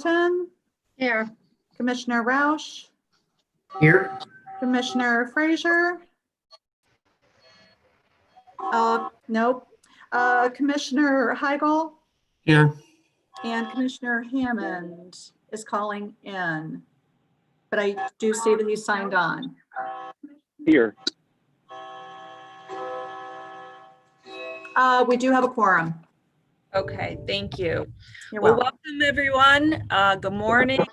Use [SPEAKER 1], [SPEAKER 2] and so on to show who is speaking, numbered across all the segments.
[SPEAKER 1] Carlton,
[SPEAKER 2] Here.
[SPEAKER 1] Commissioner Roush,
[SPEAKER 3] Here.
[SPEAKER 1] Commissioner Frazier. Nope. Commissioner Heigl
[SPEAKER 3] Here.
[SPEAKER 1] and Commissioner Hammond is calling in. But I do see that he signed on.
[SPEAKER 4] Here.
[SPEAKER 1] We do have a quorum.
[SPEAKER 2] Okay, thank you.
[SPEAKER 1] You're
[SPEAKER 2] Well,
[SPEAKER 1] welcome.
[SPEAKER 2] welcome everyone. Good morning.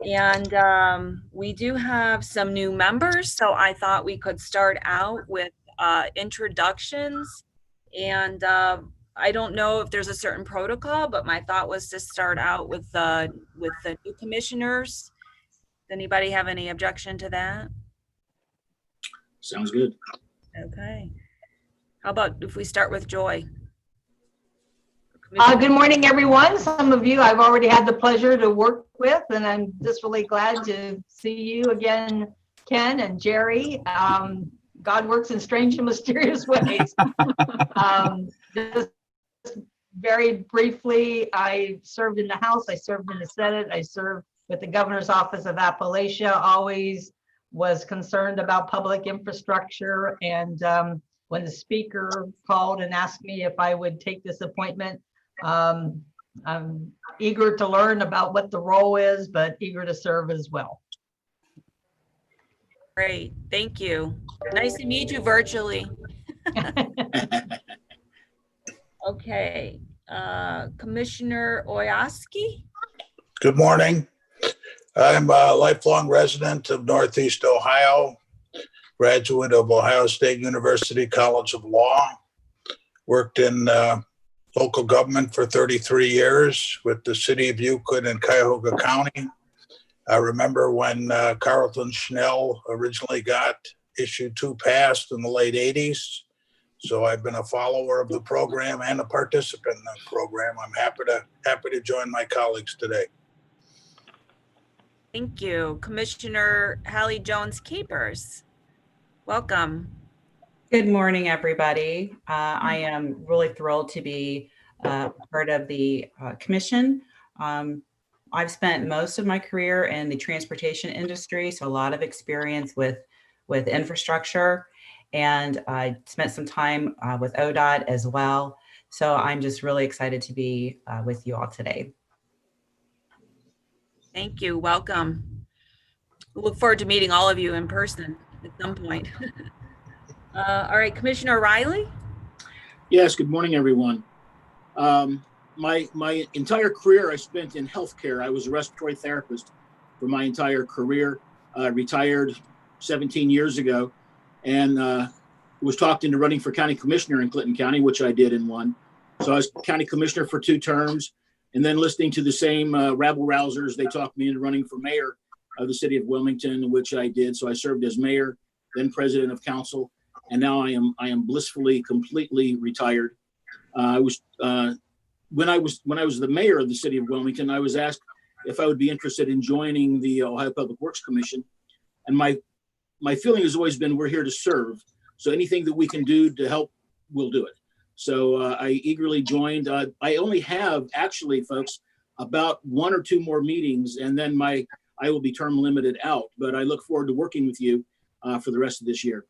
[SPEAKER 2] And we do have some new members, so I thought we could start out with introductions. And I don't know if there's a certain protocol, but my thought was to start out with the new commissioners. Does anybody have any objection to that?
[SPEAKER 5] Sounds good.
[SPEAKER 2] Okay. How about if we start with Joy?
[SPEAKER 6] Good morning, everyone. Some of you I've already had the pleasure to work with, and I'm just really glad to see you again, Ken and Jerry. God works in strange and mysterious ways. Just very briefly, I served in the House, I served in the Senate, I served with the Governor's Office of Appalachia, always was concerned about public infrastructure. And when the speaker called and asked me if I would take this appointment, I'm eager to learn about what the role is, but eager to serve as well.
[SPEAKER 2] Great, thank you. Nice to meet you virtually. Okay, Commissioner Oyaski.
[SPEAKER 7] Good morning. I'm a lifelong resident of Northeast Ohio, graduate of Ohio State University College of Law, worked in local government for 33 years with the city of Euclid and Cuyahoga County. I remember when Carlton Schnell originally got issue 2 passed in the late 80s. So I've been a follower of the program and a participant in the program. I'm happy to join my colleagues today.
[SPEAKER 2] Thank you. Commissioner Hallie Jones Capers. Welcome.
[SPEAKER 8] Good morning, everybody. I am really thrilled to be part of the commission. I've spent most of my career in the transportation industry, so a lot of experience with infrastructure, and I spent some time with ODOT as well. So I'm just really excited to be with you all today.
[SPEAKER 2] Thank you. Welcome. We look forward to meeting all of you in person at some point. All right, Commissioner Riley.
[SPEAKER 5] Yes, good morning, everyone. My entire career I spent in healthcare. I was a respiratory therapist for my entire career. Retired 17 years ago, and was talked into running for county commissioner in Clinton County, which I did and won. So I was county commissioner for 2 terms, and then listening to the same rabble rousers, they talked me into running for mayor of the city of Wilmington, which I did. So I served as mayor, then president of council, and now I am blissfully, completely retired. When I was the mayor of the city of Wilmington, I was asked if I would be interested in joining the Ohio Public Works Commission, and my feeling has always been we're here to serve. So anything that we can do to help, we'll do it. So I eagerly joined. I only have, actually, folks, about 1 or 2 more meetings, and then I will be term limited out. But I look forward to working with you for the rest of this year.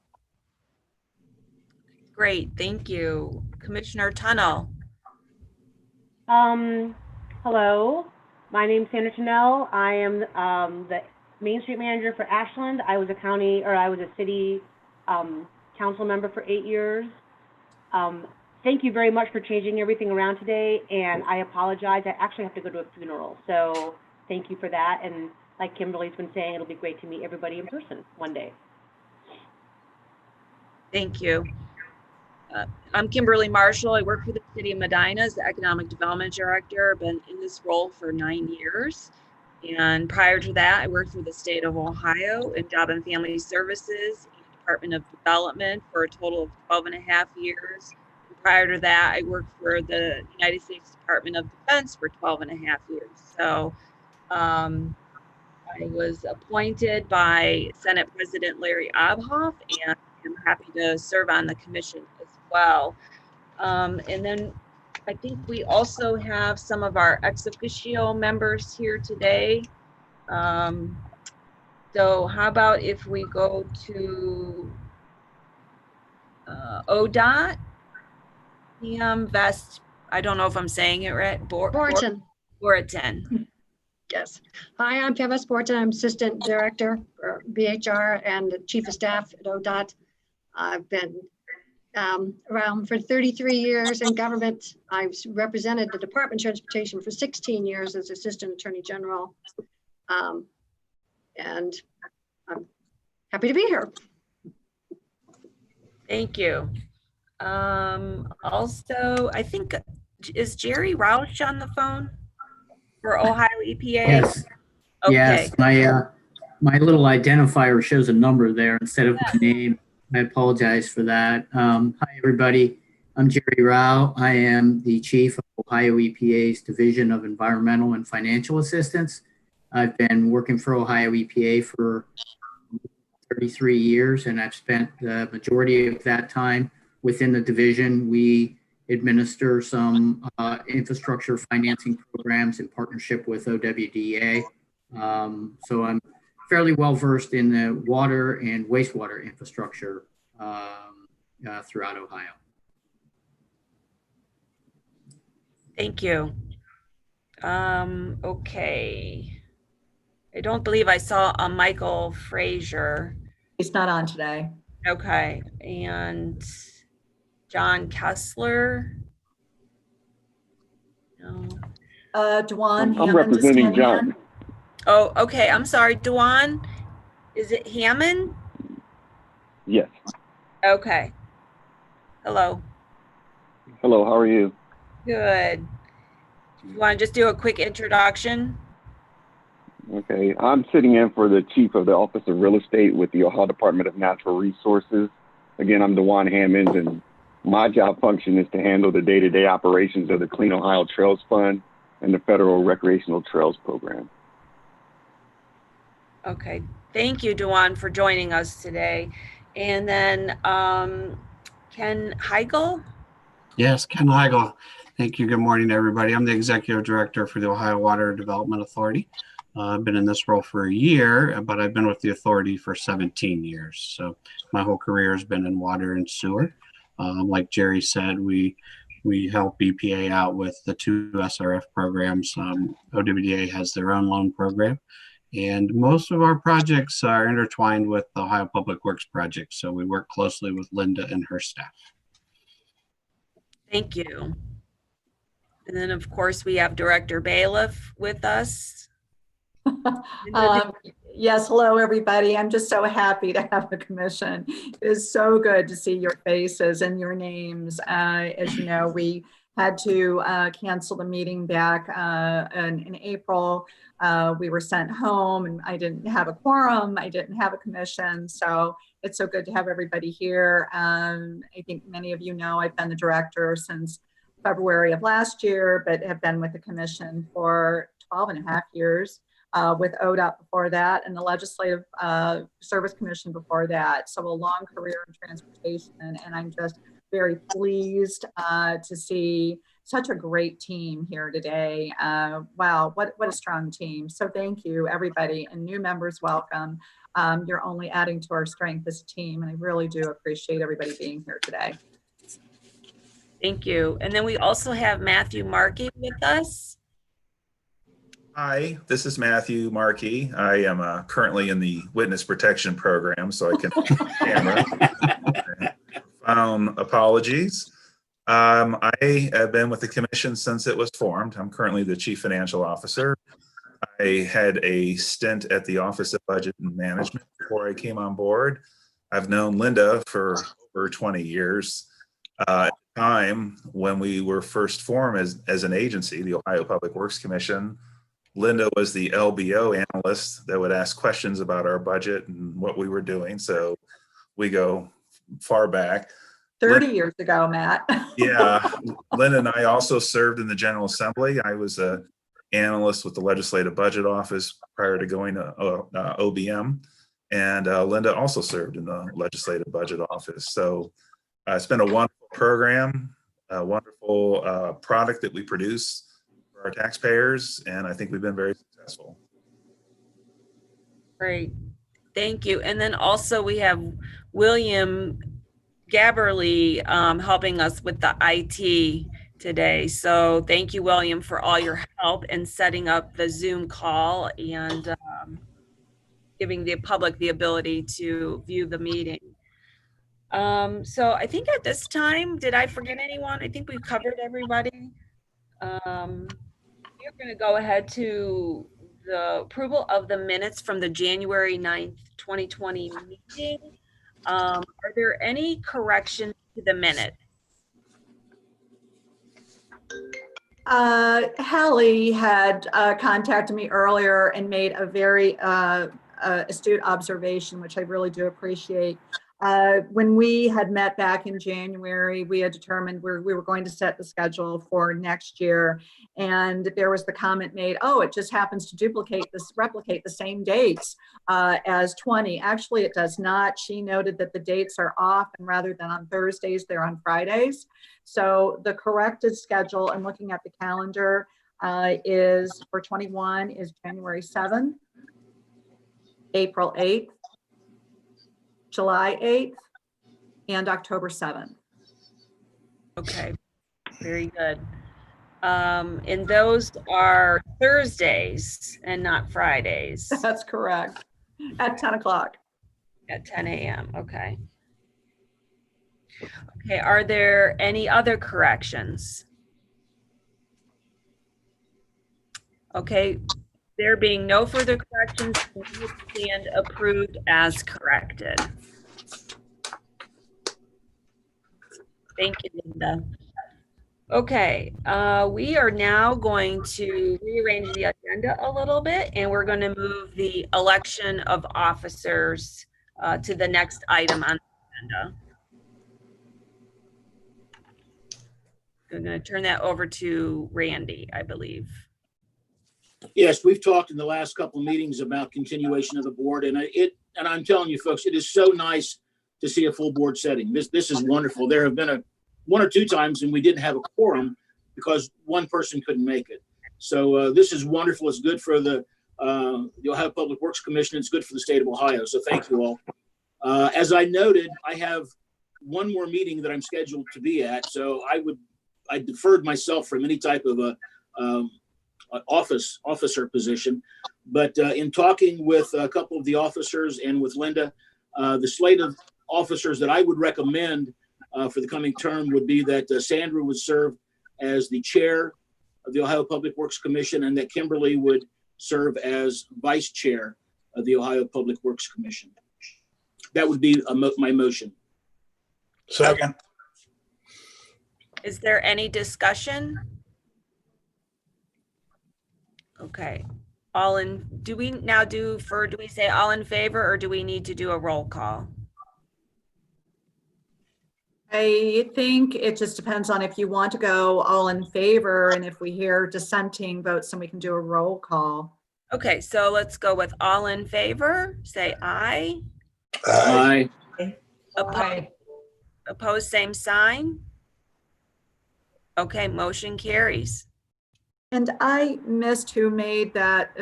[SPEAKER 2] Great, thank you. Commissioner Tunnell.
[SPEAKER 9] Hello, my name's Sandra Tunnell. I am the Main Street manager for Ashland. I was a city council member for 8 years. Thank you very much for changing everything around today, and I apologize. I actually have to go to a funeral, so thank you for that. And like Kimberly's been saying, it'll be great to meet everybody in person one day.
[SPEAKER 2] Thank you. I'm Kimberly Marshall. I work for the city of Medina as the economic development director. I've been in this role for 9 years. And prior to that, I worked for the state of Ohio in Job and Family Services, Department of Development for a total of 12.5 years. And prior to that, I worked for the United States Department of Defense for 12.5 years. So I was appointed by Senate President Larry Obhoff, and I'm happy to serve on the commission as well. And then I think we also have some of our ex officio members here today. So how about if we go to ODOT, Vest, I don't know if I'm saying it right.
[SPEAKER 4] Borton.
[SPEAKER 2] Borton.
[SPEAKER 4] Yes. Hi, I'm Pam Borton. I'm Assistant Director for BHR and Chief of Staff at ODOT. I've been around for 33 years in government. I've represented the Department of Transportation for 16 years as Assistant Attorney General. And I'm happy to be here.
[SPEAKER 2] Thank you. Also, I think, is Jerry Roush on the phone for Ohio EPA?
[SPEAKER 10] Yes.
[SPEAKER 2] Okay.
[SPEAKER 10] Yes. My little identifier shows a number there instead of my name. I apologize for that. Hi, everybody. I'm Jerry Rao. I am the Chief of Ohio EPA's Division of Environmental and Financial Assistance. I've been working for Ohio EPA for 33 years, and I've spent the majority of that time within the division. We administer some infrastructure financing programs in partnership with OWDA. So I'm fairly well versed in the water and wastewater infrastructure throughout Ohio.
[SPEAKER 2] Thank you. Okay. I don't believe I saw a Michael Frazier.
[SPEAKER 1] He's not on today.
[SPEAKER 2] Okay. And John Kessler. No.
[SPEAKER 1] Dwan
[SPEAKER 11] I'm
[SPEAKER 1] Hammond is
[SPEAKER 11] representing
[SPEAKER 1] standing
[SPEAKER 11] John.
[SPEAKER 1] in.
[SPEAKER 2] Oh, okay. I'm sorry. Dwan, is it Hammond?
[SPEAKER 11] Yes.
[SPEAKER 2] Okay. Hello.
[SPEAKER 11] Hello, how are you?
[SPEAKER 2] Good. You want to just do a quick introduction?
[SPEAKER 11] Okay, I'm sitting in for the Chief of the Office of Real Estate with the Ohio Department of Natural Resources. Again, I'm DeJuan Hammond, and my job function is to handle the day-to-day operations of the Clean Ohio Trails Fund and the Federal Recreational Trails Program.
[SPEAKER 2] Okay. Thank you, Dwan, for joining us today. And then Ken Heigl?
[SPEAKER 3] Yes, Ken Heigl. Thank you. Good morning, everybody. I'm the Executive Director for the Ohio Water Development Authority. I've been in this role for a year, but I've been with the authority for 17 years. So my whole career has been in water and sewer. Like Jerry said, we help EPA out with the 2 SRF programs. OWDA has their own loan program, and most of our projects are intertwined with the Ohio Public Works project. So we work closely with Linda and her staff.
[SPEAKER 2] Thank you. And then, of course, we have Director Bailiff with us.
[SPEAKER 1] Yes, hello, everybody. I'm just so happy to have a commission. It is so good to see your faces and your names. As you know, we had to cancel the meeting back in April. We were sent home and I didn't have a quorum. I didn't have a commission. So it's so good to have everybody here. I think many of you know I've been the director since February of last year, but have been with the commission for 12 and a half years. With ODOT before that and the Legislative Service Commission before that. So a long career in transportation, and I'm just very pleased to see such a great team here today. Wow, what a strong team. So thank you, everybody, and new members, welcome. You're only adding to our strength as a team, and I really do appreciate everybody being here today.
[SPEAKER 2] Thank you. And then we also have Matthew Markey with us.
[SPEAKER 12] Hi, this is Matthew Markey. I am currently in the witness protection program, so I can camera. Apologies. I have been with the commission since it was formed. I'm currently the Chief Financial Officer. I had a stint at the Office of Budget and Management before I came on board. I've known Linda for over 20 years. At the time when we were first formed as an agency, the Ohio Public Works Commission, Linda was the LBO analyst that would ask questions about our budget and what we were doing. So we go far back.
[SPEAKER 1] 30 years ago, Matt.
[SPEAKER 12] Yeah. Linda and I also served in the General Assembly. I was an analyst with the Legislative Budget Office prior to going to OBM. And Linda also served in the Legislative Budget Office. So it's been a wonderful program. wonderful product that we produce for our taxpayers, and I think we've been very successful.
[SPEAKER 2] Great. Thank you. And then also we have William Gabberly helping us with the IT today. So thank you, William, for all your help in setting up the Zoom call and giving the public the ability to view the meeting. So I think at this time, did I forget anyone? I think we've covered everybody. We're going to go ahead to the approval of the minutes from the January 9th, 2020 meeting. Are there any corrections to the minute?
[SPEAKER 1] Hallie had contacted me earlier and made a very astute observation, which I really do appreciate. When we had met back in January, we had determined we were going to set the schedule for next year. And there was the comment made, oh, it just happens to replicate the same dates as 20. Actually, it does not. She noted that the dates are off, and rather than on Thursdays, they're on Fridays. So the corrected schedule, and looking at the calendar, is for 21 is January 7th, April 8th, July 8th, and October 7th.
[SPEAKER 2] Okay, very good. And those are Thursdays and not Fridays.
[SPEAKER 1] That's correct. At 10 o'clock.
[SPEAKER 2] At 10 a.m. Okay. Okay, are there any other corrections? Okay, there being no further corrections, we stand approved as corrected. Thank you, Linda. Okay, we are now going to rearrange the agenda a little bit, and we're going to move the election of officers to the next item on the agenda. I'm going to turn that over to Randy, I believe.
[SPEAKER 5] Yes, we've talked in the last couple of meetings about continuation of the board, and I'm telling you folks, it is so nice to see a full board setting. This is wonderful. There have been one or two times when we didn't have a quorum because one person couldn't make it. So this is wonderful. It's good for the Ohio Public Works Commission. It's good for the state of Ohio. So thank you all. As I noted, I have one more meeting that I'm scheduled to be at. So I deferred myself from any type of a officer position, but in talking with a couple of the officers and with Linda, the slate of officers that I would recommend for the coming term would be that Sandra would serve as the chair of the Ohio Public Works Commission, and that Kimberly would serve as vice chair of the Ohio Public Works Commission. That would be my motion.
[SPEAKER 7] Second.
[SPEAKER 2] Is there any discussion? Okay, do we say all in favor, or do we need to do a roll call?
[SPEAKER 1] I think it just depends on if you want to go all in favor, and if we hear dissenting votes, then we can do a roll call.
[SPEAKER 2] Okay, so let's go with all in favor. Say aye.
[SPEAKER 5] Aye.
[SPEAKER 2] Opposed, same sign. Okay, motion carries.
[SPEAKER 1] And I missed who made that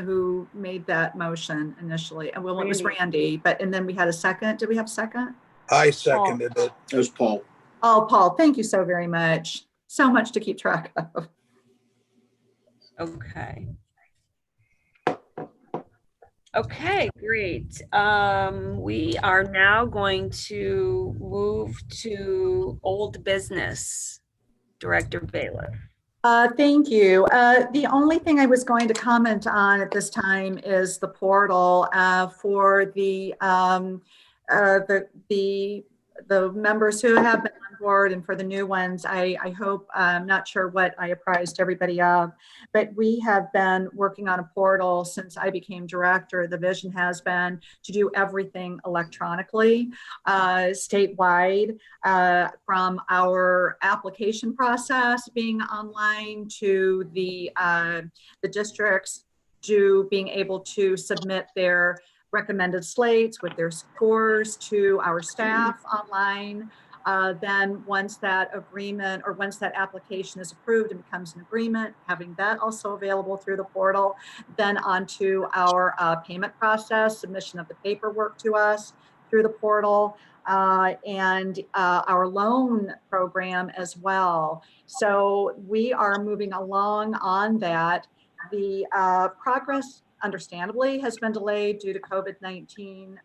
[SPEAKER 1] motion initially. And well, it was Randy, and then we had a second. Did we have a second?
[SPEAKER 7] I seconded it.
[SPEAKER 5] It was Paul.
[SPEAKER 1] Oh, Paul, thank you so very much. So much to keep track of.
[SPEAKER 2] Okay. Okay, great. We are now going to move to old business. Director Bailiff.
[SPEAKER 1] Thank you. The only thing I was going to comment on at this time is the portal for the members who have been on board, and for the new ones. I hope, I'm not sure what I apprised everybody of, but we have been working on a portal since I became director. The vision has been to do everything electronically, statewide, from our application process being online to the districts to being able to submit their recommended slates with their scores to our staff online, Then once that agreement or once that application is approved and becomes an agreement, having that also available through the portal, then onto our payment process, submission of the paperwork to us through the portal, and our loan program as well. So we are moving along on that. The progress, understandably, has been delayed due to COVID-19.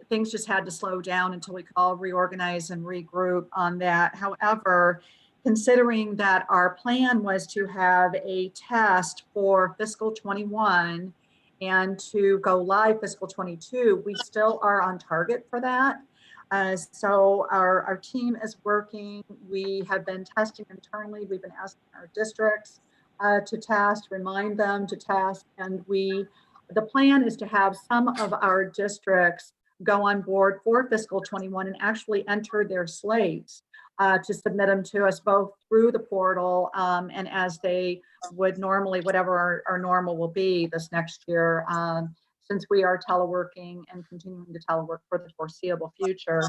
[SPEAKER 1] Things just had to slow down until we could all reorganize and regroup on that. However, considering that our plan was to have a test for fiscal 21 and to go live fiscal 22, we still are on target for that. So our team is working. We have been testing internally. We've been asking our districts to test, remind them to test, and the plan is to have some of our districts go on board for fiscal 21 and actually enter their slates to submit them to us both through the portal and as they would normally, whatever our normal will be this next year, since we are teleworking and continuing to telework for the foreseeable future.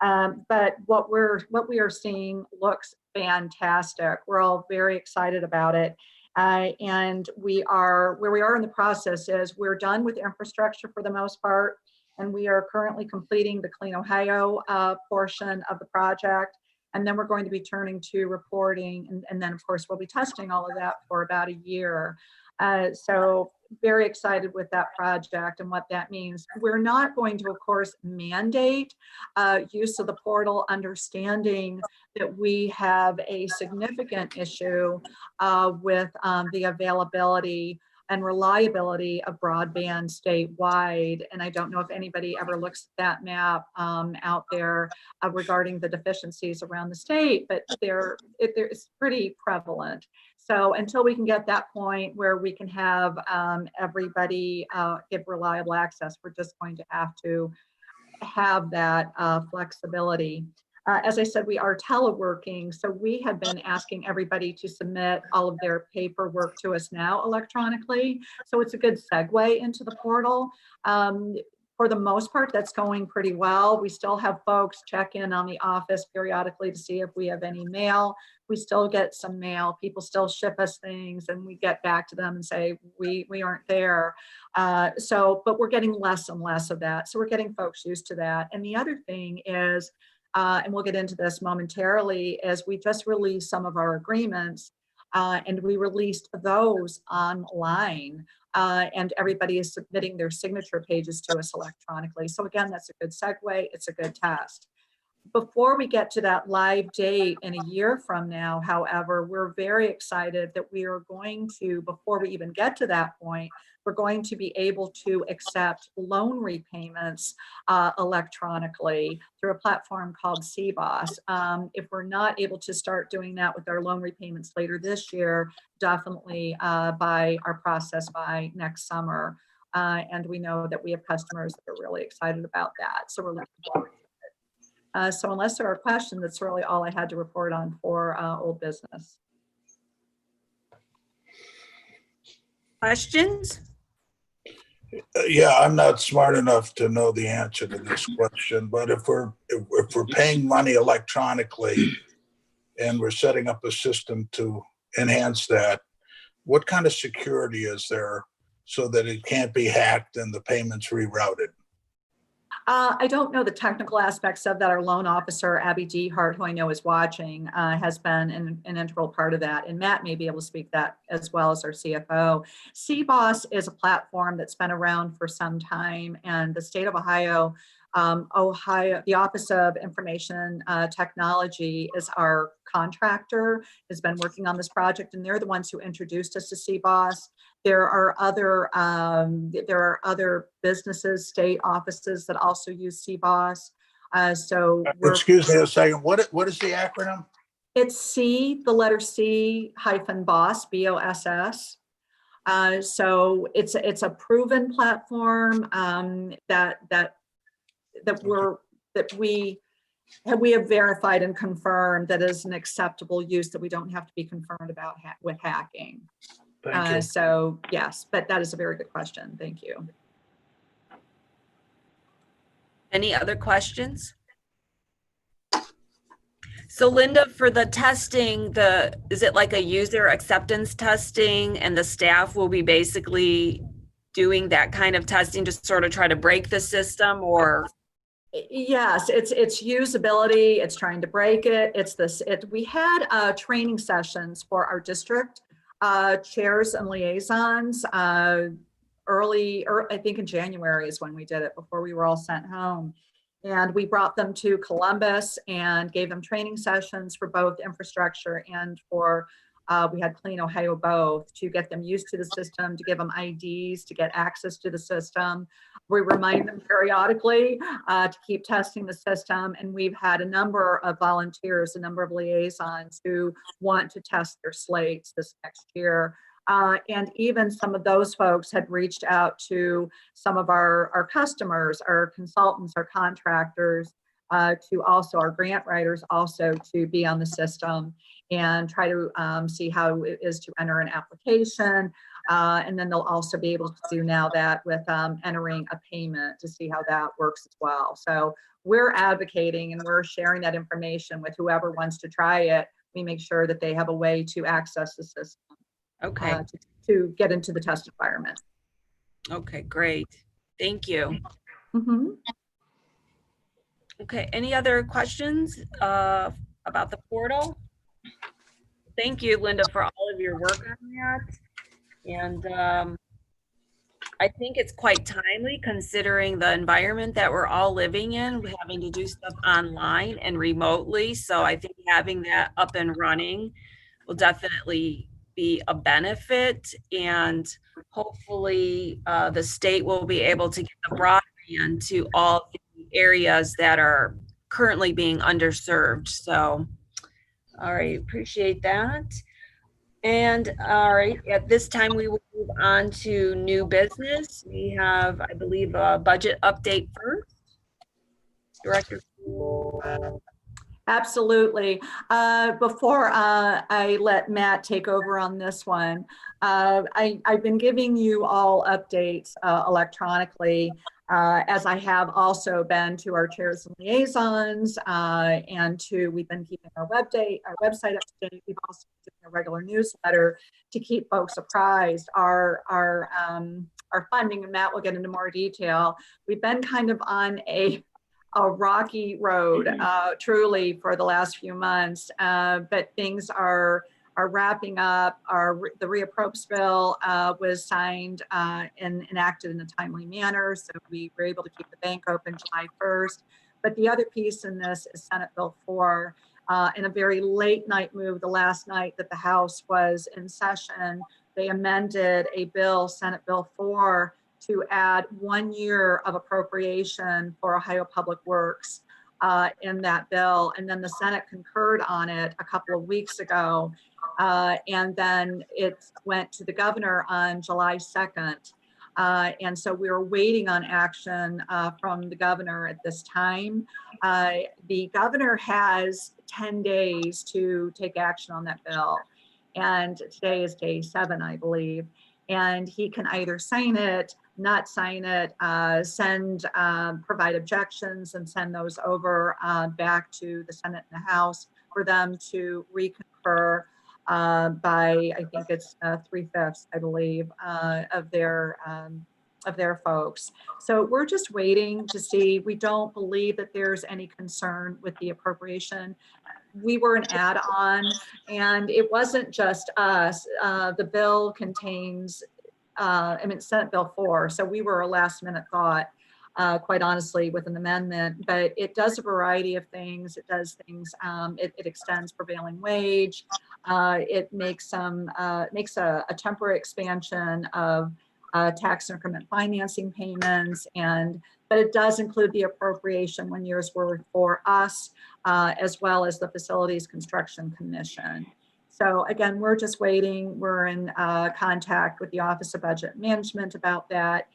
[SPEAKER 1] But what we are seeing looks fantastic. We're all very excited about it. And where we are in the process is we're done with infrastructure for the most part. And we are currently completing the Clean Ohio portion of the project. And then we're going to be turning to reporting. And then, of course, we'll be testing all of that for about a year. So very excited with that project and what that means. We're not going to, of course, mandate use of the portal, understanding that we have a significant issue with the availability and reliability of broadband statewide. And I don't know if anybody ever looks at that map out there regarding the deficiencies around the state, but it's pretty prevalent. So until we can get that point where we can have everybody get reliable access, we're just going to have that flexibility. As I said, we are teleworking, so we have been asking everybody to submit all of their paperwork to us now electronically. So it's a good segue into the portal. For the most part, that's going pretty well. We still have folks check in on the office periodically to see if we have any mail. We still get some mail. People still ship us things and we get back to them and say, we aren't there. But we're getting less and less of that. So we're getting folks used to that. And the other thing is, and we'll get into this momentarily, as we just released some of our agreements and we released those online and everybody is submitting their signature pages to us electronically. So again, that's a good segue. It's a good test. Before we get to that live date in a year from now, however, we're very excited that we are going to, before we even get to that point, we're going to be able to accept loan repayments electronically through a platform called CBOS. If we're not able to start doing that with our loan repayments later this year, definitely by our process by next summer. And we know that we have customers that are really excited about that. So we're looking forward to it. So unless there are questions, that's really all I had to report on for old business.
[SPEAKER 2] Questions?
[SPEAKER 7] Yeah, I'm not smart enough to know the answer to this question, but if we're paying money electronically and we're setting up a system to enhance that, what kind of security is there so that it can't be hacked and the payments rerouted?
[SPEAKER 1] I don't know the technical aspects of that. Our loan officer, Abby Dehart, who I know is watching, has been an integral part of that. And Matt may be able to speak that as well as our CFO. CBOS is a platform that's been around for some time, and the state of Ohio, the Office of Information Technology is our contractor, has been working on this project, and they're the ones who introduced us to CBOS. There are other businesses, state offices that also use CBOS.
[SPEAKER 7] Excuse me a second. What is the acronym?
[SPEAKER 1] It's C, the letter C hyphen BOSS, BOSS. So it's a proven platform that we have verified and confirmed that is an acceptable use, that we don't have to be confirmed about with hacking.
[SPEAKER 7] Thank you.
[SPEAKER 1] So yes, but that is a very good question. Thank you.
[SPEAKER 2] Any other questions? So Linda, for the testing, is it like a user acceptance testing and the staff will be basically doing that kind of testing to sort of try to break the system, or?
[SPEAKER 1] Yes, it's usability, it's trying to break it. We had training sessions for our district chairs and liaisons I think in January is when we did it, before we were all sent home. And we brought them to Columbus and gave them training sessions for both infrastructure and for, we had Clean Ohio both, to get them used to the system, to give them IDs, to get access to the system. We remind them periodically to keep testing the system. And we've had a number of volunteers, a number of liaisons who want to test their slates this next year. And even some of those folks had reached out to some of our customers, our consultants, our contractors, to also our grant writers also to be on the system and try to see how it is to enter an application. And then they'll also be able to do now that with entering a payment to see how that works as well. So we're advocating and we're sharing that information with whoever wants to try it. We make sure that they have a way to access the system.
[SPEAKER 2] Okay.
[SPEAKER 1] To get into the test environment.
[SPEAKER 2] Okay, great. Thank you.
[SPEAKER 1] Mhm.
[SPEAKER 2] Okay, any other questions about the portal? Thank you, Linda, for all of your work on that. And I think it's quite timely considering the environment that we're all living in, we're having to do stuff online and remotely. So I think having that up and running will definitely be a benefit, and hopefully the state will be able to get the broadband to all the areas that are currently being underserved. So, all right, appreciate that. And all right, at this time we will move on to new business. We have, I believe, a budget update first. Director.
[SPEAKER 1] Absolutely. Before I let Matt take over on this one, I've been giving you all updates electronically, as I have also been to our chairs and liaisons, and we've been keeping our website up to date. We've also been doing a regular newsletter to keep folks apprised. Our funding, and Matt will get into more detail. We've been kind of on a rocky road, truly, for the last few months, but things are wrapping up. The reappropriations bill was signed and enacted in a timely manner, so we were able to keep the bank open July 1st. But the other piece in this is Senate Bill 4. In a very late night move, the last night that the House was in session, they amended a bill, Senate Bill 4, to add 1 year of appropriation for Ohio Public Works in that bill. And then the Senate concurred on it a couple of weeks ago. And then it went to the governor on July 2nd. And so we're waiting on action from the governor at this time. The governor has 10 days to take action on that bill. And today is day 7, I believe. And he can either sign it, not sign it, provide objections and send those over back to the Senate and the House for them to reconfirm by, I think it's 3/5, I believe, of their folks. So we're just waiting to see. We don't believe that there's any concern with the appropriation. We were an add-on, and it wasn't just us. The bill contains, Senate Bill 4, so we were a last-minute thought, quite honestly, with an amendment. But it does a variety of things. It does things. It extends prevailing wage. It makes a temporary expansion of tax increment financing payments, but it does include the appropriation 1 year's worth for us, as well as the Facilities Construction Commission. So again, we're just waiting. We're in contact with the Office of Budget Management about that.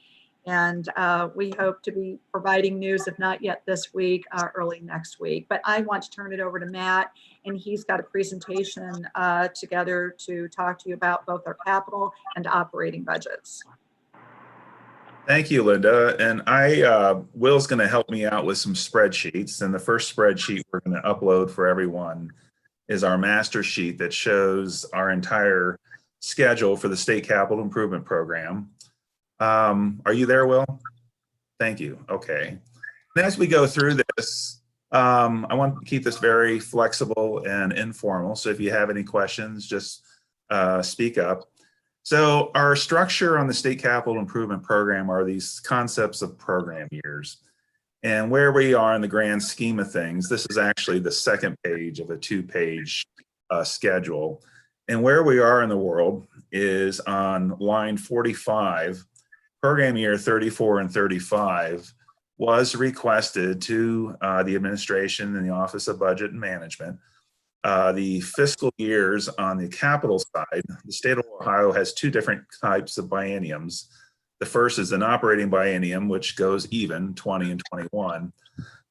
[SPEAKER 1] And we hope to be providing news, if not yet this week, early next week. But I want to turn it over to Matt, and he's got a presentation together to talk to you about both our capital and operating budgets.
[SPEAKER 12] Thank you, Linda. And Will's going to help me out with some spreadsheets. And the first spreadsheet we're going to upload for everyone is our master sheet that shows our entire schedule for the State Capital Improvement Program. Are you there, Will? Thank you. Okay. And as we go through this, I want to keep this very flexible and informal. So if you have any questions, just speak up. So our structure on the State Capital Improvement Program are these concepts of program years. And where we are in the grand scheme of things, this is actually the second page of a 2-page schedule. And where we are in the world is on line 45, program year 34 and 35 was requested to the administration and the Office of Budget and Management. The fiscal years on the capital side, the state of Ohio has 2 different types of bienniums. The first is an operating biennium, which goes even, 20 and 21.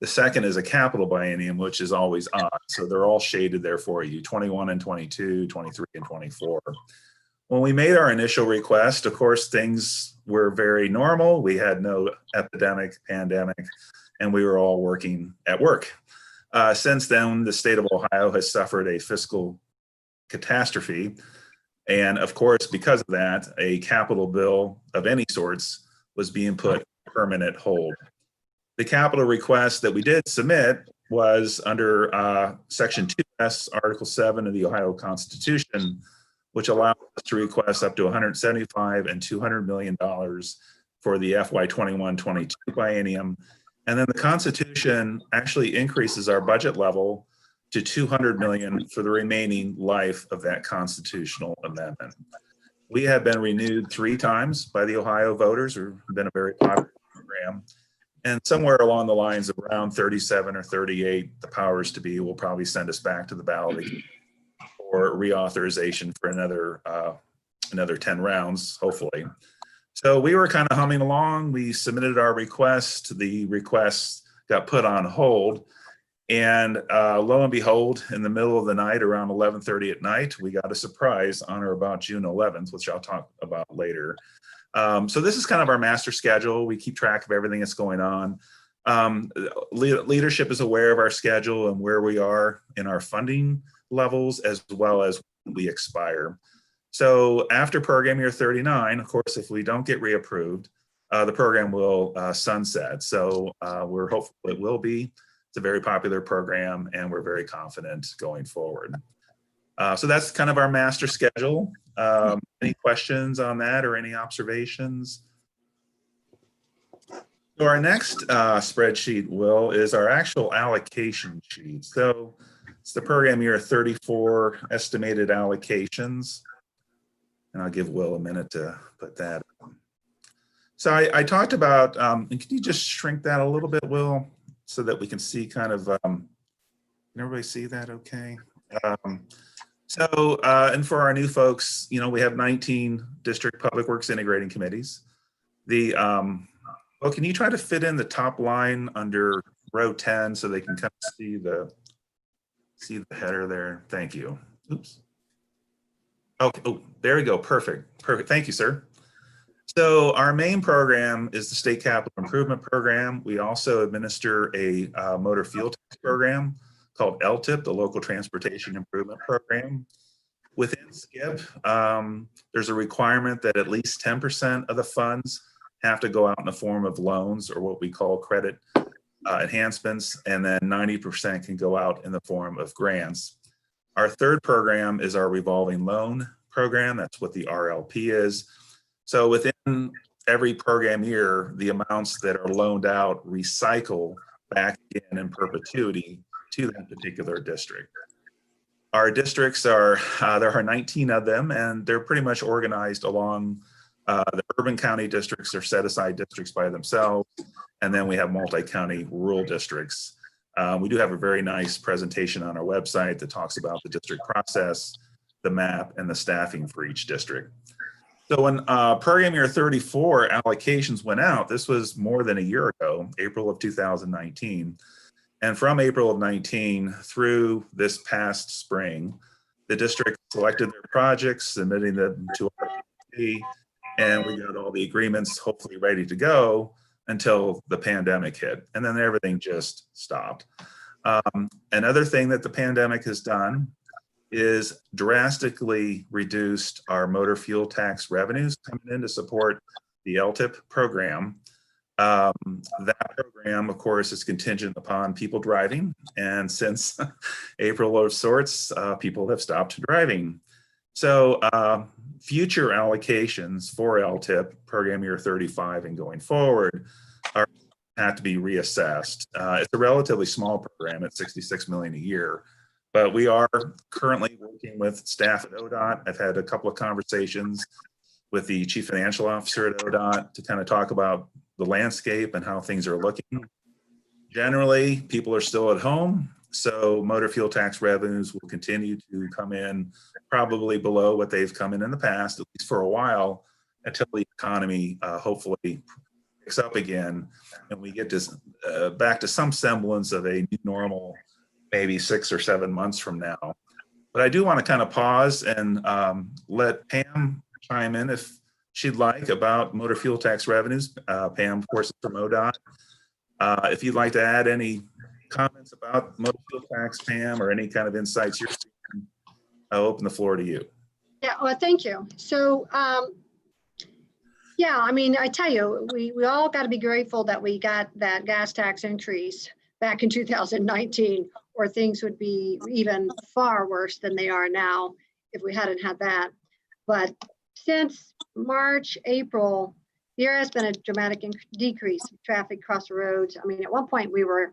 [SPEAKER 12] The second is a capital biennium, which is always odd. So they're all shaded there for you, 21 and 22, 23 and 24. When we made our initial request, of course, things were very normal. We had no epidemic, pandemic, and we were all working at work. Since then, the state of Ohio has suffered a fiscal catastrophe. And of course, because of that, a capital bill of any sorts was being put permanent hold. The capital request that we did submit was under Section 2S, Article 7 of the Ohio Constitution, which allows us to request up to $175 and $200 million for the FY 21-22 biennium. And then the Constitution actually increases our budget level to $200 million for the remaining life of that constitutional amendment. We have been renewed 3 times by the Ohio voters. We've been a very popular program. And somewhere along the lines of around 37 or 38, the powers to be will probably send us back to the ballot again for reauthorization for another 10 rounds, hopefully. So we were kind of humming along. We submitted our request. The request got put on hold. And lo and behold, in the middle of the night, around 11:30 at night, we got a surprise on or about June 11th, which I'll talk about later. So this is kind of our master schedule. We keep track of everything that's going on. Leadership is aware of our schedule and where we are in our funding levels, as well as when we expire. So after program year 39, of course, if we don't get reapproved, the program will sunset. So we're hopeful it will be. It's a very popular program, and we're very confident going forward. So that's kind of our master schedule. Any questions on that or any observations? So our next spreadsheet, Will, is our actual allocation sheet. So it's the program year 34 estimated allocations. And I'll give Will a minute to put that on. So I talked about, and can you just shrink that a little bit, Will, so that we can see kind of, can everybody see that okay? And for our new folks, you know, we have 19 district public works integrating committees. Well, can you try to fit in the top line under row 10 so they can kind of see the header there? Thank you. Oops. Okay, oh, there we go, perfect, perfect, thank you, sir. So our main program is the State Capital Improvement Program. We also administer a motor fuel tax program called LTIP, the Local Transportation Improvement Program. Within SCIP, there's a requirement that at least 10% of the funds have to go out in the form of loans or what we call credit enhancements, and then 90% can go out in the form of grants. Our third program is our revolving loan program. That's what the RLP is. So within every program year, the amounts that are loaned out recycle back in perpetuity to that particular district. Our districts are, there are 19 of them, and they're pretty much organized along the urban county districts are set aside districts by themselves. And then we have multi-county rural districts. We do have a very nice presentation on our website that talks about the district process, the map, and the staffing for each district. So when program year 34 allocations went out, this was more than a year ago, April of 2019. And from April of 19 through this past spring, the district selected their projects, submitting them to our committee, and we got all the agreements hopefully ready to go until the pandemic hit, and then everything just stopped. Another thing that the pandemic has done is drastically reduced our motor fuel tax revenues coming in to support the LTIP program. That program, of course, is contingent upon people driving. And since April of sorts, people have stopped driving. So future allocations for LTIP, program year 35 and going forward, have to be reassessed. It's a relatively small program at $66 million a year. But we are currently working with staff at ODOT. I've had a couple of conversations with the chief financial officer at ODOT to kind of talk about the landscape and how things are looking. Generally, people are still at home, so motor fuel tax revenues will continue to come in probably below what they've come in the past, at least for a while, until the economy hopefully picks up again and we get to back to some semblance of a new normal, maybe 6 or 7 months from now. But I do want to kind of pause and let Pam chime in if she'd like about motor fuel tax revenues. Pam, of course, is from ODOT. If you'd like to add any comments about motor fuel tax, Pam, or any kind of insights you're seeing, I'll open the floor to you.
[SPEAKER 4] Yeah, well, thank you. So, yeah, I mean, I tell you, we all got to be grateful that we got that gas tax increase back in 2019, or things would be even far worse than they are now if we hadn't had that. But since March, April, there has been a dramatic decrease of traffic across the roads. I mean, at one point we were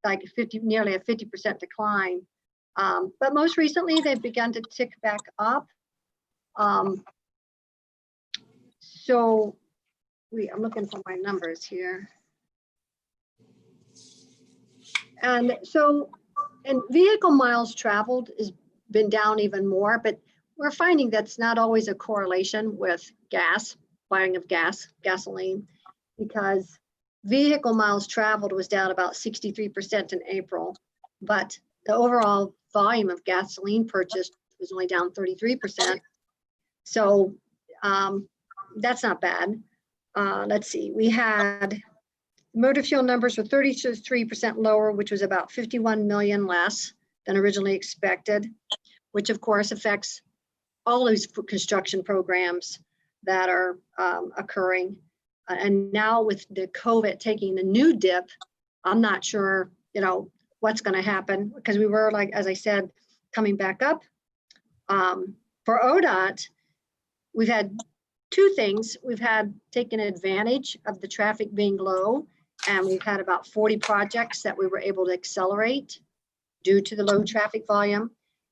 [SPEAKER 4] like nearly a 50% decline. But most recently they've begun to tick back up. So I'm looking for my numbers here. And so, and vehicle miles traveled has been down even more, but we're finding that's not always a correlation with buying of gasoline, because vehicle miles traveled was down about 63% in April, but the overall volume of gasoline purchased was only down 33%. So that's not bad. Let's see, we had motor fuel numbers were 33% lower, which was about 51 million less than originally expected, which of course affects all these construction programs that are occurring. And now with the COVID taking the new dip, I'm not sure, what's going to happen, because we were, like, as I said, coming back up. For ODOT, we've had two things. We've had taken advantage of the traffic being low, and we've had about 40 projects that we were able to accelerate due to the low traffic volume.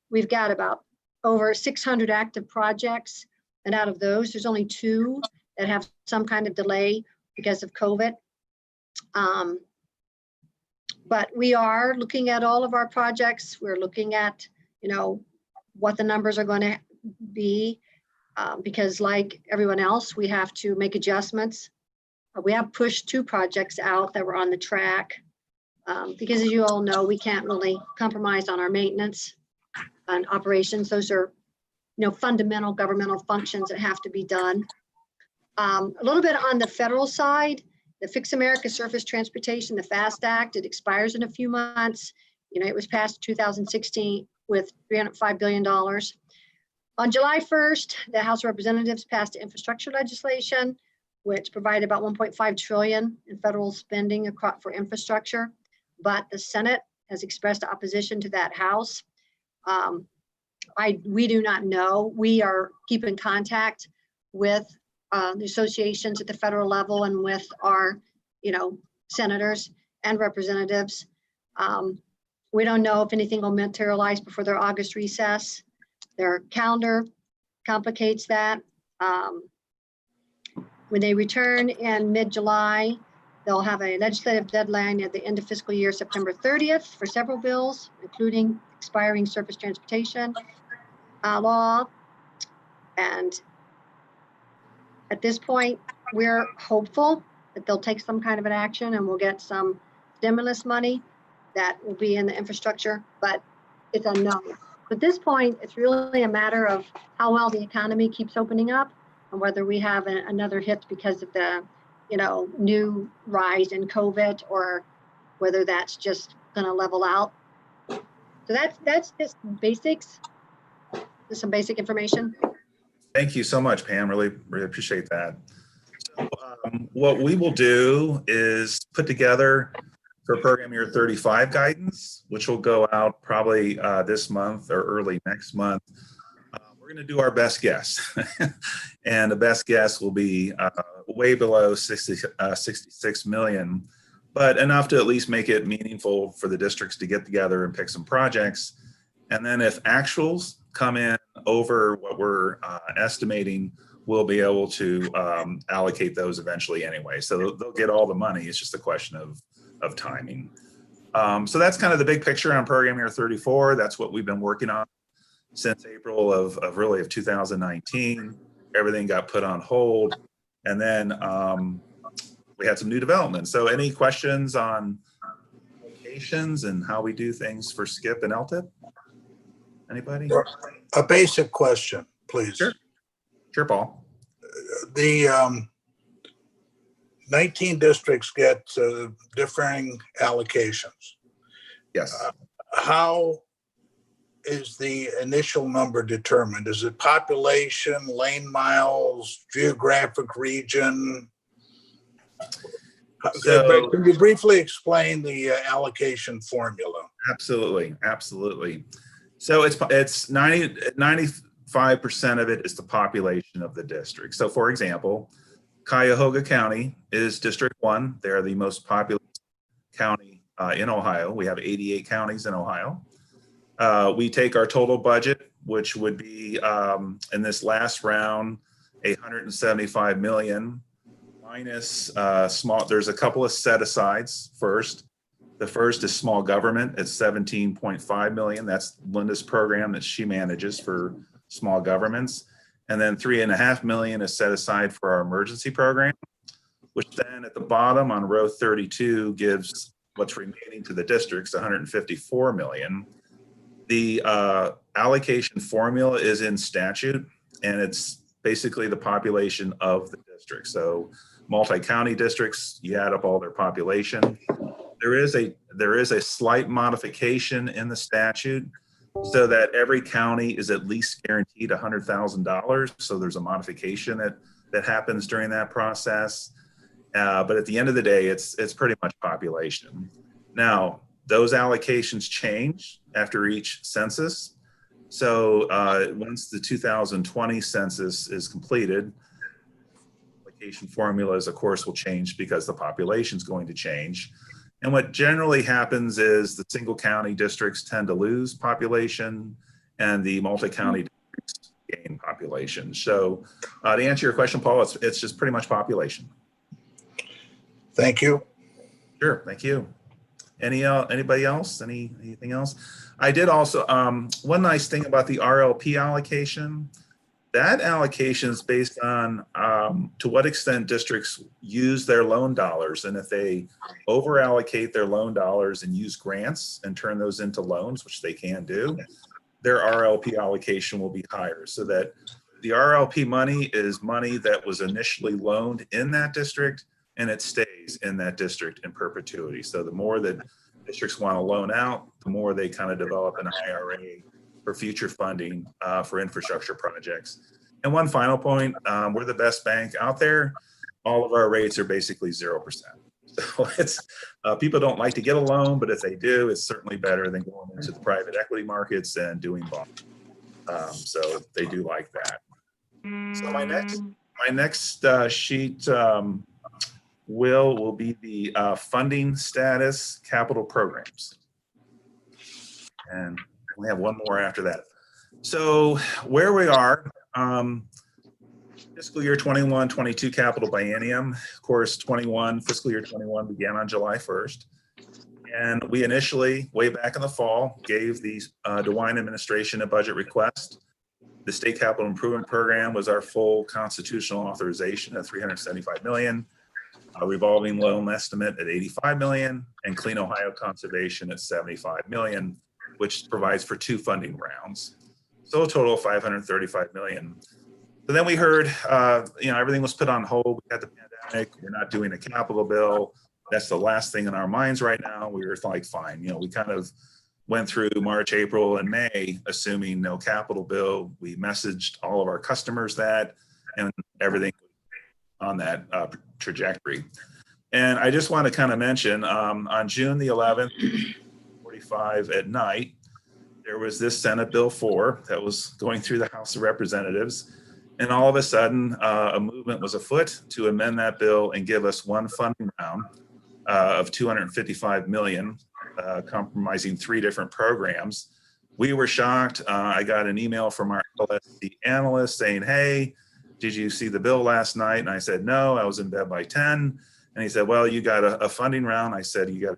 [SPEAKER 4] We've got about over 600 active projects, and out of those, there's only 2 that have some kind of delay because of COVID. But we are looking at all of our projects. We're looking at, what the numbers are going to be, because like everyone else, we have to make adjustments. We have pushed 2 projects out that were on the track, because as you all know, we can't really compromise on our maintenance and operations. Those are, fundamental governmental functions that have to be done. A little bit on the federal side, the Fix America Surface Transportation, the FAST Act, it expires in a few months. It was passed 2016 with $305 billion. On July 1st, the House of Representatives passed infrastructure legislation, which provided about 1.5 trillion in federal spending for infrastructure. But the Senate has expressed opposition to that House. We do not know. We are keeping contact with the associations at the federal level and with our, senators and representatives. We don't know if anything will materialize before their August recess. Their calendar complicates that. When they return in mid-July, they'll have a legislative deadline at the end of fiscal year, September 30th, for several bills, including expiring surface transportation law. And at this point, we're hopeful that they'll take some kind of an action and we'll get some stimulus money that will be in the infrastructure, but it's unknown. At this point, it's really a matter of how well the economy keeps opening up and whether we have another hit because of the, new rise in COVID, or whether that's just going to level out. So that's just basics, just some basic information.
[SPEAKER 12] Thank you so much, Pam. Really, really appreciate that. So, what we will do is put together for program year 35 guidance, which will go out probably this month or early next month. We're going to do our best guess, and the best guess will be way below 66 million, but enough to at least make it meaningful for the districts to get together and pick some projects. And then if actuals come in over what we're estimating, we'll be able to allocate those eventually anyway. So they'll get all the money. It's just a question of timing. So that's kind of the big picture on program year 34. That's what we've been working on since April of 2019. Everything got put on hold. And then we had some new developments. So any questions on locations and how we do things for SCIP and LTIP? Anybody?
[SPEAKER 7] A basic question, please.
[SPEAKER 12] Sure, Paul.
[SPEAKER 7] The 19 districts get differing allocations.
[SPEAKER 12] Yes.
[SPEAKER 7] How is the initial number determined? Is it population, lane miles, geographic region?
[SPEAKER 12] So,
[SPEAKER 7] can you briefly explain the allocation formula?
[SPEAKER 12] Absolutely. So it's 95% of it is the population of the district. So for example, Cuyahoga County is District 1. They're the most populous county in Ohio. We have 88 counties in Ohio. We take our total budget, which would be in this last round, 175 million minus there's a couple of set asides first. The first is small government. It's 17.5 million. That's Linda's program that she manages for small governments. And then 3.5 million is set aside for our emergency program, which then at the bottom on row 32 gives what's remaining to the districts, 154 million. The allocation formula is in statute, and it's basically the population of the district. So multi-county districts, you add up all their population. There is a slight modification in the statute so that every county is at least guaranteed $100,000. So there's a modification that happens during that process. But at the end of the day, it's pretty much population. Now, those allocations change after each census. So once the 2020 census is completed, allocation formulas, of course, will change because the population is going to change. And what generally happens is the single county districts tend to lose population and the multi-county districts gain population. So to answer your question, Paul, it's just pretty much population.
[SPEAKER 7] Thank you.
[SPEAKER 12] Sure, thank you. Anybody else? Anything else? I did also, one nice thing about the RLP allocation, that allocation is based on to what extent districts use their loan dollars. And if they over allocate their loan dollars and use grants and turn those into loans, which they can do, their RLP allocation will be higher. So that the RLP money is money that was initially loaned in that district and it stays in that district in perpetuity. So the more that districts want to loan out, the more they kind of develop an IRA for future funding for infrastructure projects. And one final point, we're the best bank out there. All of our rates are basically 0%. So it's people don't like to get a loan, but if they do, it's certainly better than going into the private equity markets and doing bonds. So they do like that. So my next sheet will be the funding status capital programs. And we have one more after that. So where we are, fiscal year 21-22 capital biennium. Of course, fiscal year 21 began on July 1st. And we initially, way back in the fall, gave the DeWine administration a budget request. The state capital improvement program was our full constitutional authorization at $375 million. A revolving loan estimate at 85 million, and Clean Ohio Conservation at 75 million, which provides for 2 funding rounds. So a total of 535 million. So then we heard, everything was put on hold. We had the pandemic. We're not doing a capital bill. That's the last thing in our minds right now. We were like, fine. We kind of went through March, April, and May, assuming no capital bill. We messaged all of our customers that, and everything on that trajectory. And I just want to kind of mention, on June the 11th, 45 at night, there was this Senate Bill 4 that was going through the House of Representatives. And all of a sudden, a movement was afoot to amend that bill and give us one funding round of $255 million, compromising 3 different programs. We were shocked. I got an email from our LSC analyst saying, hey, did you see the bill last night? And I said, no, I was in bed by 10. And he said, well, you got a funding round. I said, you got.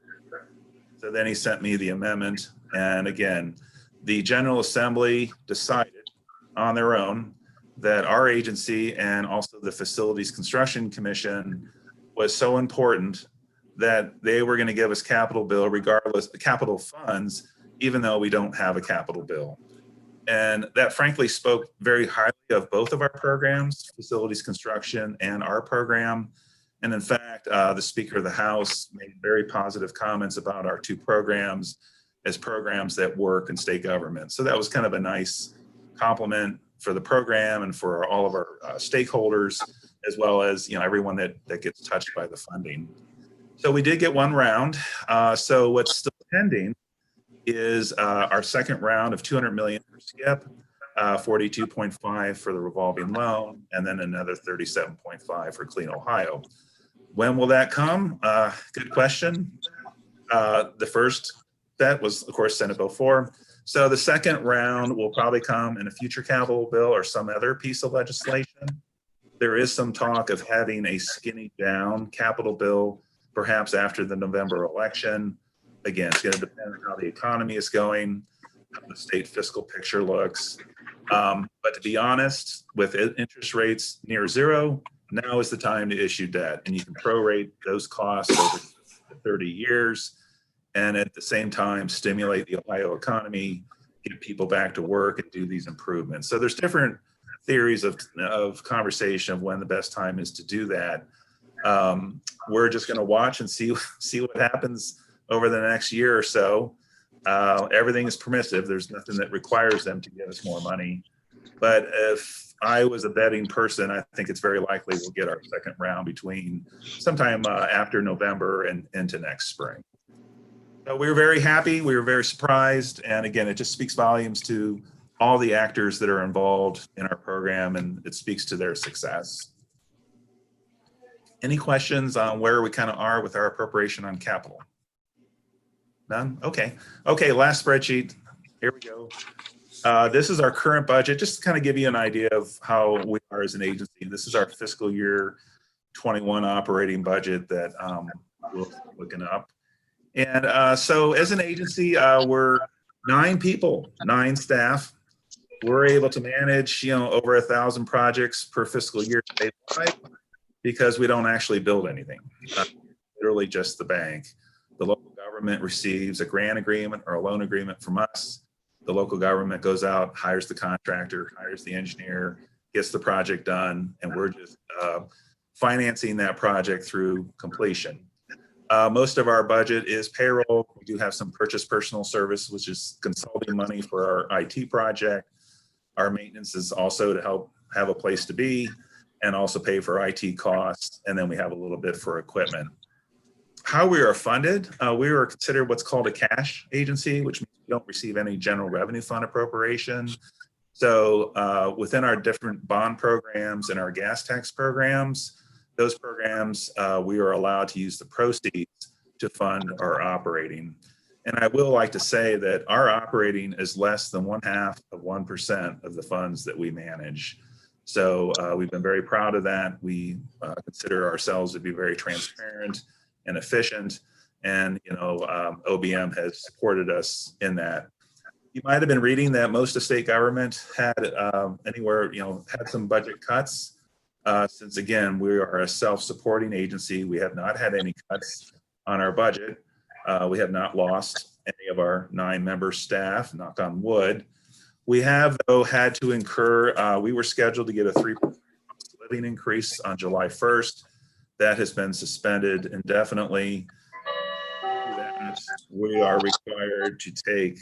[SPEAKER 12] So then he sent me the amendment. And again, the General Assembly decided on their own that our agency and also the Facilities Construction Commission was so important that they were going to give us capital bill regardless, capital funds, even though we don't have a capital bill. And that frankly spoke very highly of both of our programs, Facilities Construction and our program. And in fact, the Speaker of the House made very positive comments about our 2 programs as programs that work in state government. So that was kind of a nice compliment for the program and for all of our stakeholders, as well as everyone that gets touched by the funding. So we did get one round. So what's still pending is our second round of $200 million for SCIP, 42.5 for the revolving loan, and then another 37.5 for Clean Ohio. When will that come? Good question. The first set was, of course, Senate Bill 4. So the second round will probably come in a future capital bill or some other piece of legislation. There is some talk of having a skinny down capital bill, perhaps after the November election. Again, it's going to depend on how the economy is going, how the state fiscal picture looks. But to be honest, with interest rates near zero, now is the time to issue debt, and you can prorate those costs over 30 years. And at the same time, stimulate the Ohio economy, get people back to work and do these improvements. So there's different theories of conversation of when the best time is to do that. We're just going to watch and see what happens over the next year or so. Everything is permissive. There's nothing that requires them to give us more money. But if I was a betting person, I think it's very likely we'll get our second round between sometime after November and into next spring. So we were very happy. We were very surprised. And again, it just speaks volumes to all the actors that are involved in our program, and it speaks to their success. Any questions on where we kind of are with our appropriation on capital? None? Okay. Okay, last spreadsheet. Here we go. This is our current budget, just to kind of give you an idea of how we are as an agency. This is our fiscal year 21 operating budget that we're looking up. And so as an agency, we're 9 people, 9 staff. We're able to manage, over 1,000 projects per fiscal year because we don't actually build anything, literally just the bank. The local government receives a grant agreement or a loan agreement from us. The local government goes out, hires the contractor, hires the engineer, gets the project done, and we're just financing that project through completion. Most of our budget is payroll. We do have some purchase personal service, which is consulting money for our IT project. Our maintenance is also to help have a place to be and also pay for IT costs. And then we have a little bit for equipment. How we are funded, we are considered what's called a cash agency, which means we don't receive any general revenue fund appropriation. So within our different bond programs and our gas tax programs, those programs, we are allowed to use the proceeds to fund our operating. And I will like to say that our operating is less than 0.5% of the funds that we manage. So we've been very proud of that. We consider ourselves to be very transparent and efficient. And, OBM has supported us in that. You might have been reading that most of state government had had some budget cuts. Since again, we are a self-supporting agency, we have not had any cuts on our budget. We have not lost any of our 9-member staff, knock on wood. We have, though, had to incur, we were scheduled to get a 3% living increase on July 1st. That has been suspended indefinitely. We are required to take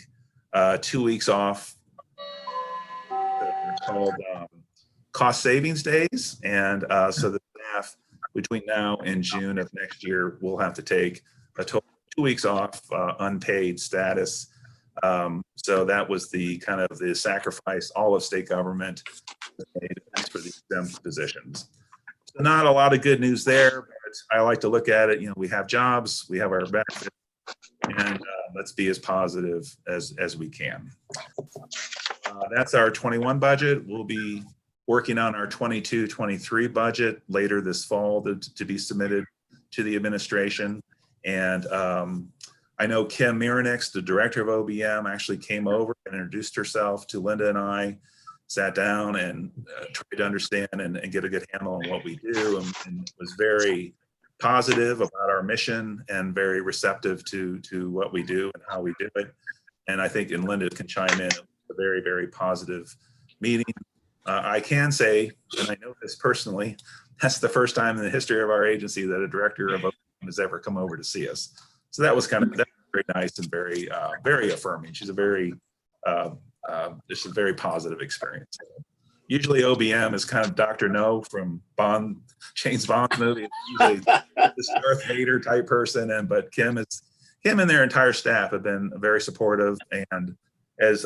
[SPEAKER 12] 2 weeks off. They're called cost savings days. And so the staff between now and June of next year will have to take a total of 2 weeks off unpaid status. So that was the kind of the sacrifice all of state government made for the exempt positions. So not a lot of good news there, but I like to look at it, you know, we have jobs, we have our benefits, and let's be as positive as we can. That's our 21 budget. We'll be working on our 22-23 budget later this fall to be submitted to the administration. And I know Kim Mironix, the director of OBM, actually came over and introduced herself to Linda and I, sat down and tried to understand and get a good handle on what we do, and was very positive about our mission and very receptive to what we do and how we do it. And I think, and Linda can chime in, a very, very positive meeting. I can say, and I know this personally, that's the first time in the history of our agency that a director of OBM has ever come over to see us. So that was very nice and very, very affirming. She's a very, just a very positive experience. Usually OBM is kind of Dr. No from Bond, James Bond's movie. It's usually this Darth Vader type person, but Kim and their entire staff have been very supportive. And as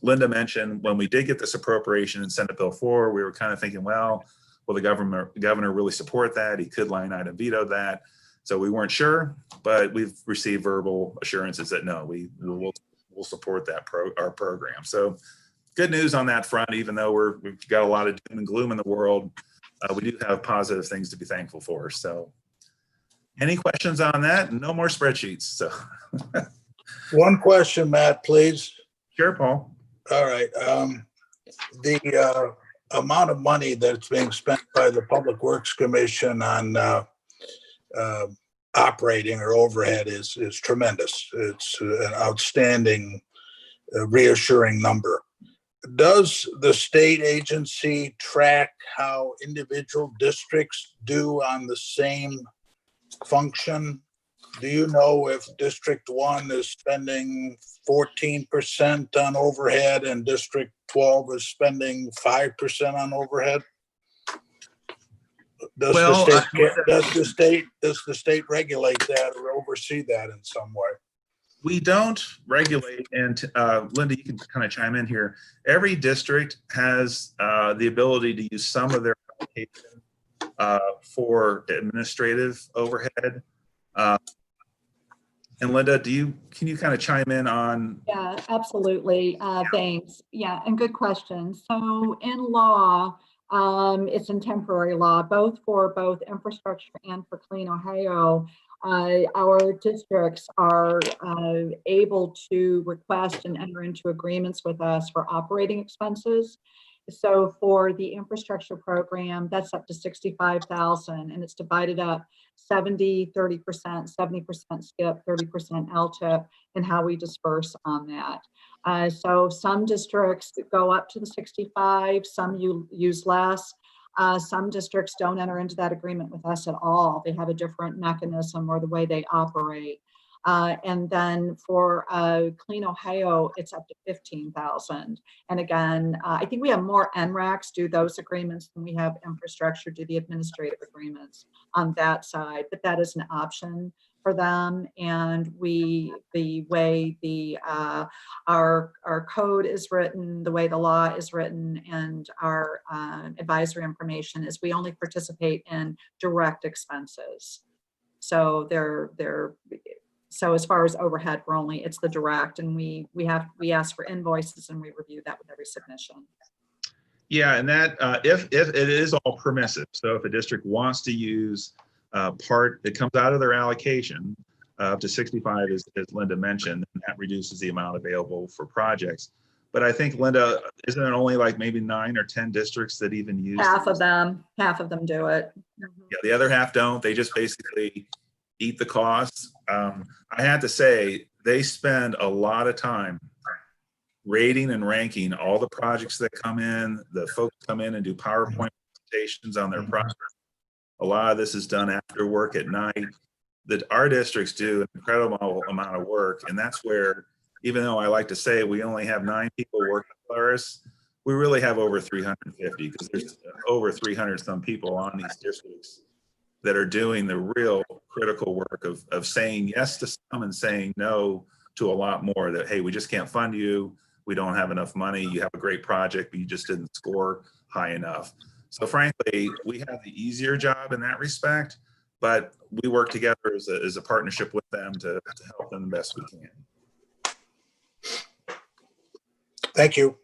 [SPEAKER 12] Linda mentioned, when we did get this appropriation in Senate Bill 4, we were kind of thinking, well, will the governor really support that? He could line item veto that. So we weren't sure, but we've received verbal assurances that no, we'll support that our program. So good news on that front, even though we've got a lot of doom and gloom in the world, we do have positive things to be thankful for. So any questions on that? No more spreadsheets. So
[SPEAKER 7] One question, Matt, please.
[SPEAKER 12] Sure, Paul.
[SPEAKER 7] All right. The amount of money that's being spent by the Public Works Commission on operating or overhead is tremendous. It's an outstanding, reassuring number. Does the state agency track how individual districts do on the same function? Do you know if District 1 is spending 14% on overhead and District 12 is spending 5% on overhead? Does the state regulate that or oversee that in some way?
[SPEAKER 12] We don't regulate, and Linda, you can kind of chime in here. Every district has the ability to use some of their allocation for administrative overhead. And Linda, can you kind of chime in on?
[SPEAKER 1] Yeah, absolutely. Thanks. Yeah, and good question. So in law, it's in temporary law, both for infrastructure and for Clean Ohio. Our districts are able to request and enter into agreements with us for operating expenses. So for the infrastructure program, that's up to $65,000, and it's divided up 70, 30%, 70% skip, 30% LTIP, and how we disperse on that. So some districts go up to the 65, some you use less. Some districts don't enter into that agreement with us at all. They have a different mechanism or the way they operate. And then for Clean Ohio, it's up to $15,000. And again, I think we have more NRACs do those agreements than we have infrastructure do the administrative agreements on that side, but that is an option for them. And the way our code is written, the way the law is written, and our advisory information is we only participate in direct expenses. So so as far as overhead, it's the direct, and we ask for invoices and we review that with every submission.
[SPEAKER 12] Yeah, and that if it is all permissive, so if a district wants to use part that comes out of their allocation up to 65, as Linda mentioned, and that reduces the amount available for projects. But I think, Linda, isn't it only like maybe 9 or 10 districts that even use
[SPEAKER 1] half of them do it?
[SPEAKER 12] Yeah, the other half don't. They just basically eat the costs. I have to say, they spend a lot of time rating and ranking all the projects that come in. The folks come in and do PowerPoint presentations on their projects. A lot of this is done after work at night. That our districts do an incredible amount of work, and that's where, even though I like to say we only have 9 people working for us, we really have over 350, because there's over 300 some people on these districts that are doing the real critical work of saying yes to some and saying no to a lot more. That, hey, we just can't fund you. We don't have enough money. You have a great project, but you just didn't score high enough. So frankly, we have the easier job in that respect, but we work together as a partnership with them to help them the best we can.
[SPEAKER 7] Thank you.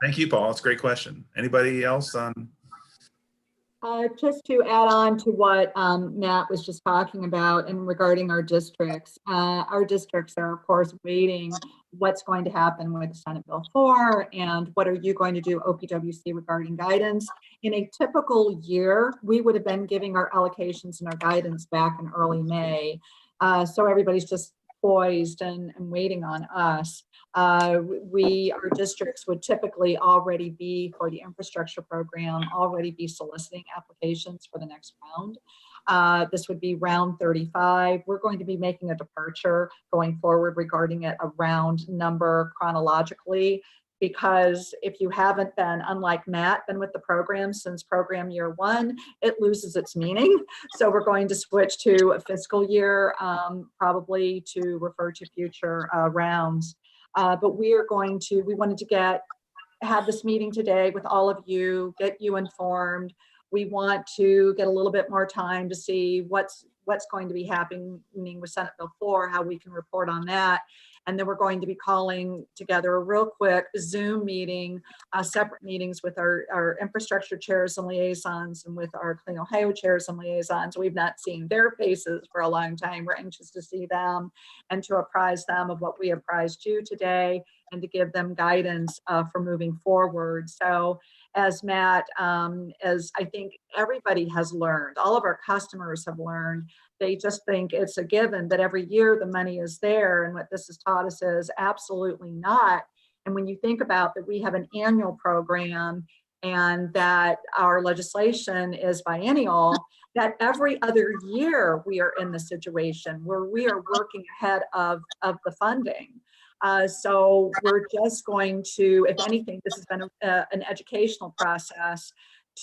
[SPEAKER 12] Thank you, Paul. It's a great question. Anybody else on?
[SPEAKER 1] Just to add on to what Matt was just talking about and regarding our districts are, of course, waiting what's going to happen with Senate Bill 4 and what are you going to do, OPWC, regarding guidance. In a typical year, we would have been giving our allocations and our guidance back in early May. So everybody's just poised and waiting on us. Our districts would typically already be, for the infrastructure program, already be soliciting applications for the next round. This would be round 35. We're going to be making a departure going forward regarding it, a round number chronologically, because if you haven't been, unlike Matt, been with the program since program year 1, it loses its meaning. So we're going to switch to a fiscal year, probably to refer to future rounds. But we wanted to have this meeting today with all of you, get you informed. We want to get a little bit more time to see what's going to be happening with Senate Bill 4, how we can report on that. And then we're going to be calling together a real quick Zoom meeting, separate meetings with our infrastructure chairs and liaisons and with our Clean Ohio chairs and liaisons. We've not seen their faces for a long time. We're anxious to see them and to apprise them of what we apprised you today and to give them guidance for moving forward. So as Matt, as I think everybody has learned, all of our customers have learned, they just think it's a given that every year the money is there. And what this has taught us is absolutely not. And when you think about that, we have an annual program and that our legislation is biennial, that every other year we are in the situation where we are working ahead of the funding. So we're just going to, if anything, this has been an educational process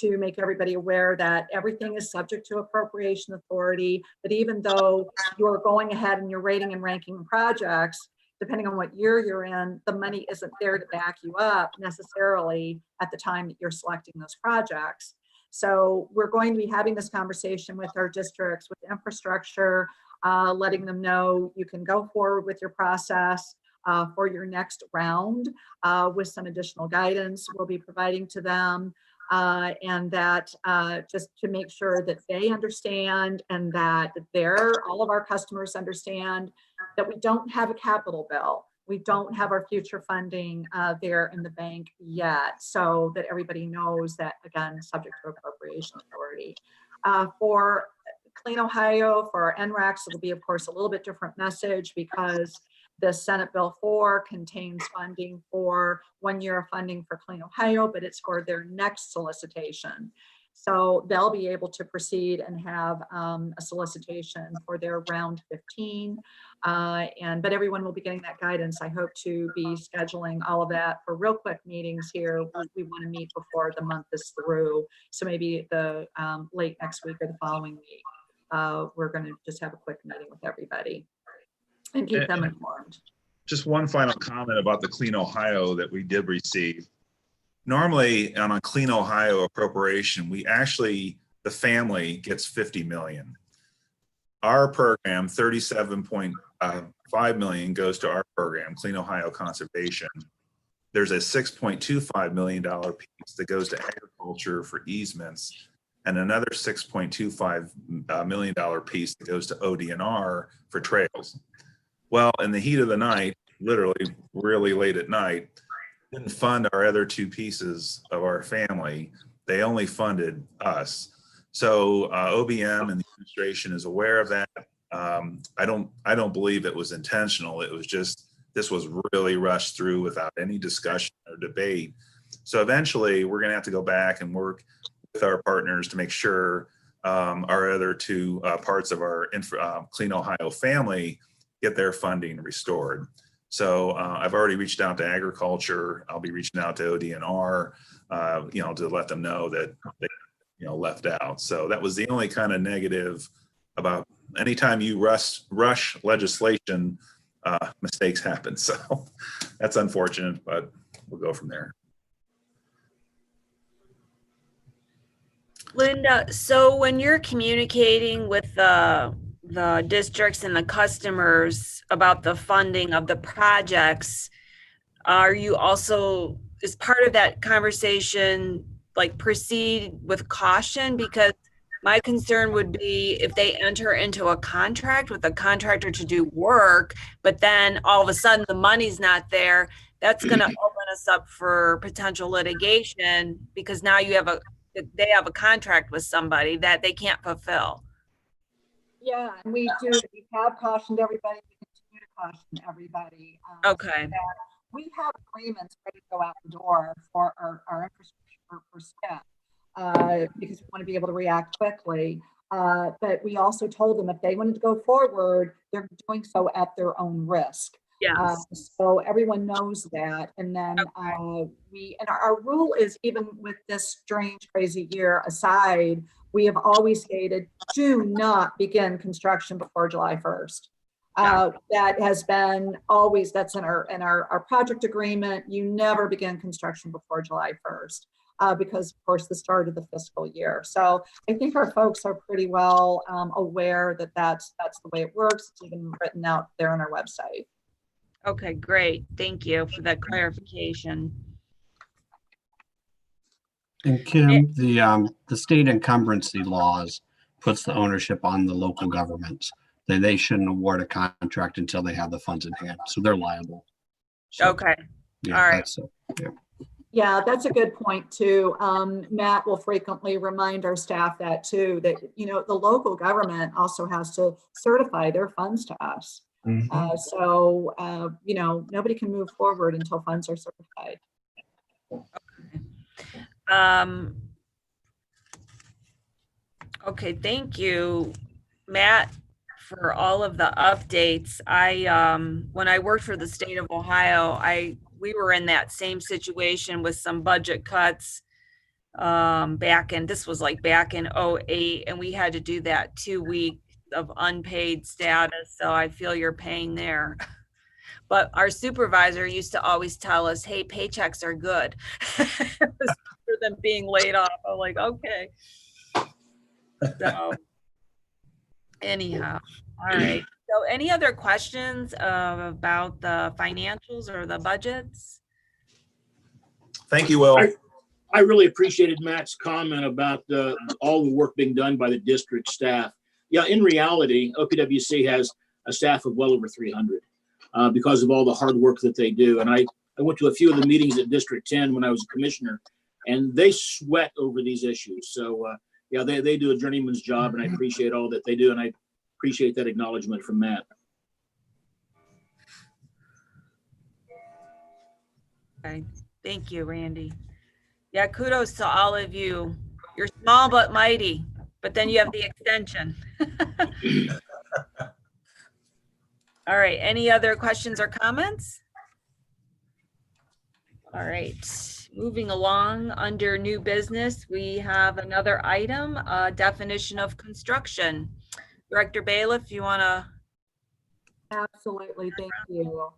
[SPEAKER 1] to make everybody aware that everything is subject to appropriation authority, that even though you're going ahead and you're rating and ranking projects, depending on what year you're in, the money isn't there to back you up necessarily at the time that you're selecting those projects. So we're going to be having this conversation with our districts, with infrastructure, letting them know you can go forward with your process for your next round with some additional guidance we'll be providing to them. And that just to make sure that they understand and that all of our customers understand that we don't have a capital bill. We don't have our future funding there in the bank yet. So that everybody knows that, again, subject to appropriation authority. For Clean Ohio, for our NRACs, it'll be, of course, a little bit different message because the Senate Bill 4 contains funding for 1 year of funding for Clean Ohio, but it's for their next solicitation. So they'll be able to proceed and have a solicitation for their round 15. But everyone will be getting that guidance. I hope to be scheduling all of that for real quick meetings here. We want to meet before the month is through. So maybe the late next week or the following week, we're going to just have a quick meeting with everybody and keep them informed.
[SPEAKER 12] Just one final comment about the Clean Ohio that we did receive. Normally on a Clean Ohio appropriation, the family gets 50 million. Our program, 37.5 million goes to our program, Clean Ohio Conservation. There's a $6.25 million piece that goes to agriculture for easements and another $6.25 million piece that goes to ODNR for trails. Well, in the heat of the night, literally really late at night, didn't fund our other two pieces of our family. They only funded us. So OBM and the administration is aware of that. I don't believe it was intentional. It was just this was really rushed through without any discussion or debate. So eventually we're going to have to go back and work with our partners to make sure our other two parts of our Clean Ohio family get their funding restored. So I've already reached out to agriculture. I'll be reaching out to ODNR, to let them know that they, left out. So that was the only kind of negative about anytime you rush legislation, mistakes happen. So that's unfortunate, but we'll go from there.
[SPEAKER 2] Linda, so when you're communicating with the districts and the customers about the funding of the projects, are you also, is part of that conversation, like, proceed with caution? Because my concern would be if they enter into a contract with a contractor to do work, but then all of a sudden the money's not there, that's going to open us up for potential litigation, because now they have a contract with somebody that they can't fulfill.
[SPEAKER 1] Yeah, and we have cautioned everybody, we continue to caution everybody.
[SPEAKER 2] Okay.
[SPEAKER 1] We have agreements ready to go out the door for our infrastructure for SCIP, because we want to be able to react quickly. But we also told them if they wanted to go forward, they're doing so at their own risk.
[SPEAKER 2] Yes.
[SPEAKER 1] So everyone knows that. And then our rule is, even with this strange, crazy year aside, we have always stated, do not begin construction before July 1st. That has been always, that's in our project agreement. You never begin construction before July 1st. Because of course the start of the fiscal year. So I think our folks are pretty well aware that that's the way it works. It's even written out there on our website.
[SPEAKER 2] Okay, great. Thank you for that clarification.
[SPEAKER 3] And Kim, the state encumbrancy laws puts the ownership on the local governments. They shouldn't award a contract until they have the funds in hand, so they're liable. So,
[SPEAKER 2] Okay.
[SPEAKER 3] yeah,
[SPEAKER 2] All right.
[SPEAKER 1] Yeah, that's a good point too. Matt will frequently remind our staff that too, that, the local government also has to certify their funds to us. So, nobody can move forward until funds are certified.
[SPEAKER 2] Okay, thank you, Matt, for all of the updates. When I worked for the state of Ohio, we were in that same situation with some budget cuts this was like back in 2008, and we had to do that 2 week of unpaid status. So I feel your pain there. But our supervisor used to always tell us, hey, paychecks are good. It was better than being laid off. I'm like, okay. So anyhow, all right. So any other questions about the financials or the budgets?
[SPEAKER 12] Thank you, Will.
[SPEAKER 5] I really appreciated Matt's comment about all the work being done by the district staff. Yeah, in reality, OPWC has a staff of well over 300 because of all the hard work that they do. And I went to a few of the meetings at District 10 when I was a commissioner, and they sweat over these issues. So yeah, they do a journeyman's job, and I appreciate all that they do. And I appreciate that acknowledgement from Matt.
[SPEAKER 2] Okay, thank you, Randy. Yeah, kudos to all of you. You're small but mighty, but then you have the extension. All right, any other questions or comments? All right, moving along under new business, we have another item, definition of construction. Director Bailiff, you want to?
[SPEAKER 1] Absolutely, thank you.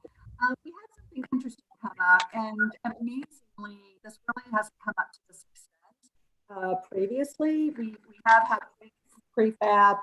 [SPEAKER 1] We had something interesting come up, and amazingly, this really hasn't come up to this extent. Previously, we have had prefab,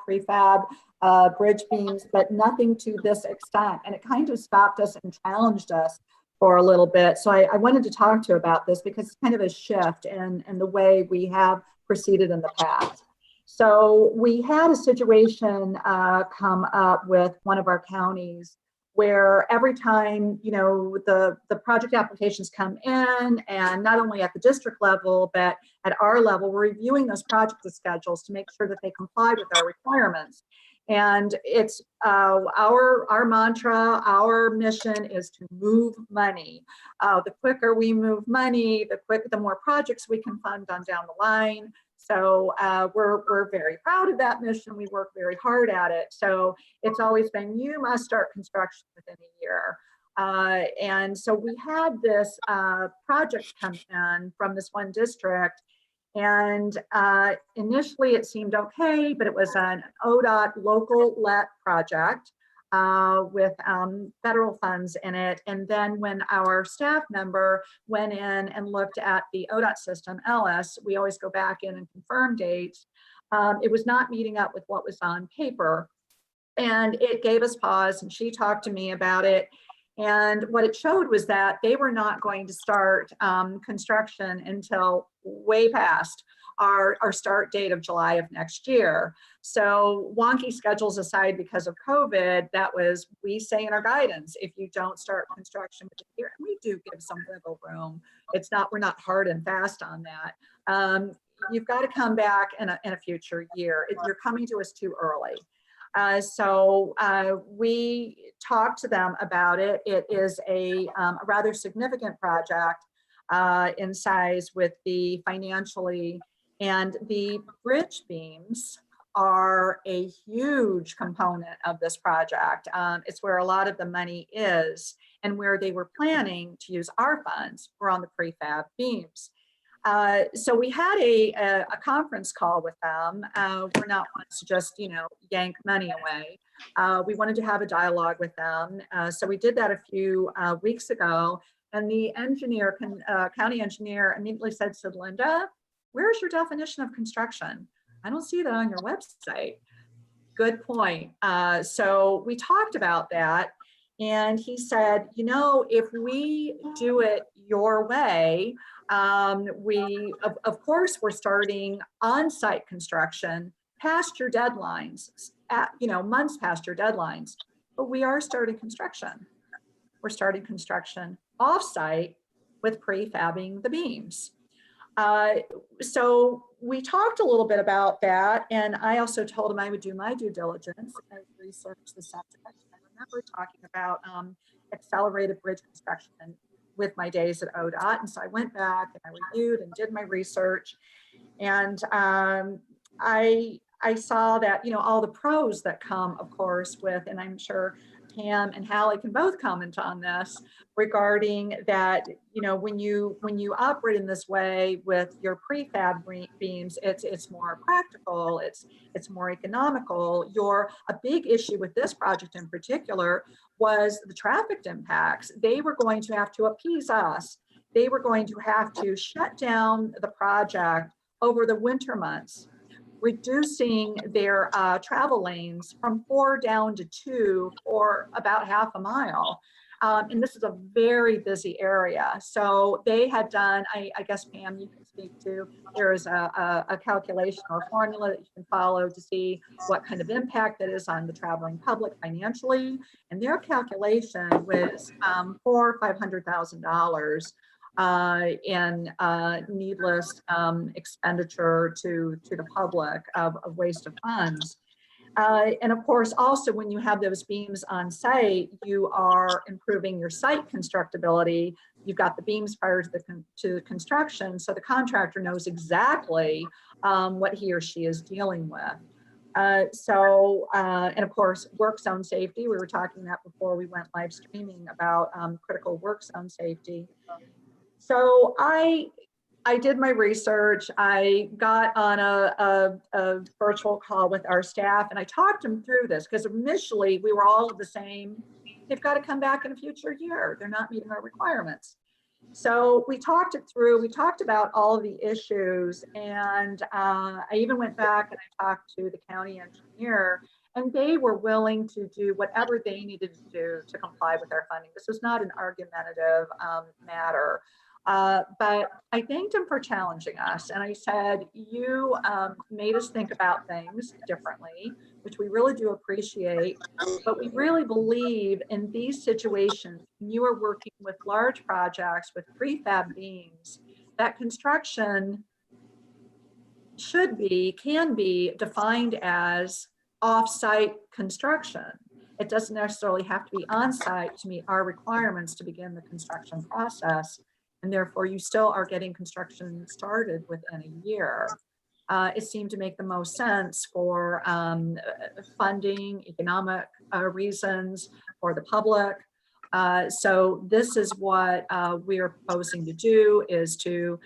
[SPEAKER 1] bridge beams, but nothing to this extent, and it kind of stopped us and challenged us for a little bit. So I wanted to talk to you about this because it's kind of a shift in the way we have proceeded in the past. So we had a situation come up with one of our counties where every time, the project applications come in, and not only at the district level, but at our level, we're reviewing those project schedules to make sure that they comply with our requirements. And it's our mantra, our mission is to move money. The quicker we move money, the more projects we can fund on down the line. So we're very proud of that mission. We work very hard at it. So it's always been, you must start construction within a year. And so we had this project come in from this one district. And initially it seemed okay, but it was an ODOT local let project with federal funds in it. And then when our staff member went in and looked at the ODOT system, LS, we always go back in and confirm dates. It was not meeting up with what was on paper. And it gave us pause, and she talked to me about it. And what it showed was that they were not going to start construction until way past our start date of July of next year. So wonky schedules aside, because of COVID, that was, we say in our guidance, if you don't start construction within a year, and we do give some wiggle room. It's not, we're not hard and fast on that. You've got to come back in a future year. You're coming to us too early. So we talked to them about it. It is a rather significant project in size with the financially, and the bridge beams are a huge component of this project. It's where a lot of the money is, and where they were planning to use our funds were on the prefab beams. So we had a conference call with them. We're not ones to just, yank money away. We wanted to have a dialogue with them. So we did that a few weeks ago, and the engineer, county engineer, immediately said, Linda, where's your definition of construction? I don't see that on your website. Good point. So we talked about that, and he said, if we do it your way, we, of course, we're starting on-site construction past your deadlines, months past your deadlines, but we are starting construction. We're starting construction off-site with prefabbing the beams. So we talked a little bit about that, and I also told him I would do my due diligence and research the subject. I remember talking about accelerated bridge construction with my days at ODOT, and so I went back and I reviewed and did my research, and I saw that all the pros that come, of course, with, and I'm sure Pam and Hallie can both comment on this, regarding that, when you operate in this way with your prefab beams, it's more practical, it's more economical. A big issue with this project in particular was the traffic impacts. They were going to have to appease us. They were going to have to shut down the project over the winter months, reducing their travel lanes from 4 down to 2 for about half a mile. And this is a very busy area. So they had done, I guess, Pam, you can speak to, there is a calculation or formula that you can follow to see what kind of impact that is on the traveling public financially. And their calculation was $400,000 or $500,000 in needless expenditure to the public of waste of funds. And of course, also when you have those beams on site, you are improving your site constructability. You've got the beams prior to the construction, so the contractor knows exactly what he or she is dealing with. And of course, work zone safety. We were talking that before we went live streaming about critical work zone safety. So I did my research. I got on a virtual call with our staff, and I talked them through this, because initially we were all the same. They've got to come back in a future year. They're not meeting our requirements. So we talked it through. We talked about all of the issues, and I even went back and I talked to the county engineer, and they were willing to do whatever they needed to do to comply with our funding. This was not an argumentative matter. But I thanked him for challenging us. And I said, you made us think about things differently, which we really do appreciate. But we really believe in these situations, when you are working with large projects with prefab beams, that construction can be defined as off-site construction. It doesn't necessarily have to be on-site to meet our requirements to begin the construction process. And therefore you still are getting construction started within a year. It seemed to make the most sense for funding, economic reasons for the public. So this is what we are proposing to do, is to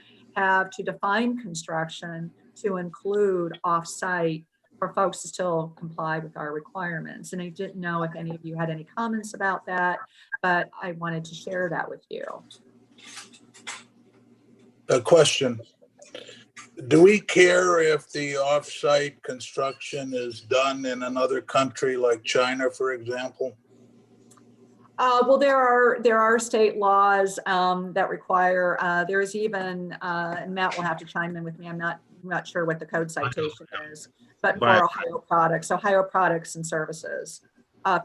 [SPEAKER 1] define construction to include off-site for folks to still comply with our requirements. And I didn't know if any of you had any comments about that, but I wanted to share that with you.
[SPEAKER 7] A question. Do we care if the off-site construction is done in another country like China, for example?
[SPEAKER 1] Well, there are state laws that require, there's even, and Matt will have to chime in with me, I'm not sure what the code citation is, but for Ohio products and services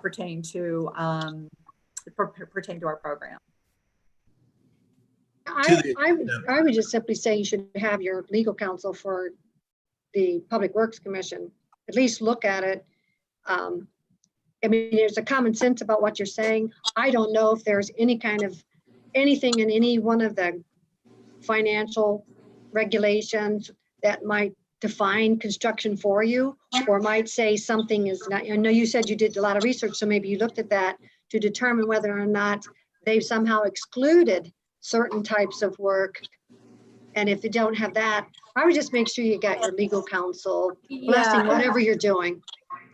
[SPEAKER 1] pertain to our program.
[SPEAKER 4] I would just simply say you should have your legal counsel for the Public Works Commission at least look at it. I mean, there's a common sense about what you're saying. I don't know if there's any kind of anything in any one of the financial regulations that might define construction for you, or might say something is not. I know you said you did a lot of research, so maybe you looked at that to determine whether or not they've somehow excluded certain types of work. And if you don't have that, I would just make sure you got your legal counsel blessing whatever you're doing.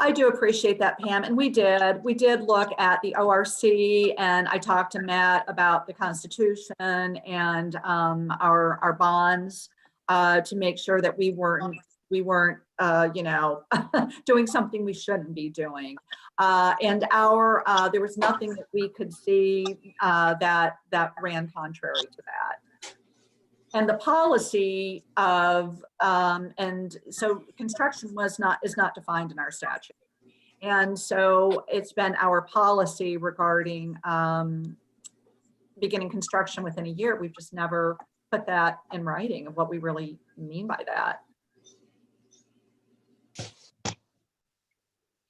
[SPEAKER 1] I do appreciate that, Pam. And we did look at the ORC, and I talked to Matt about the Constitution and our bonds to make sure that we weren't doing something we shouldn't be doing. And there was nothing that we could see that ran contrary to that. And the policy of, and so construction is not defined in our statute. And so it's been our policy regarding beginning construction within a year. We've just never put that in writing of what we really mean by that.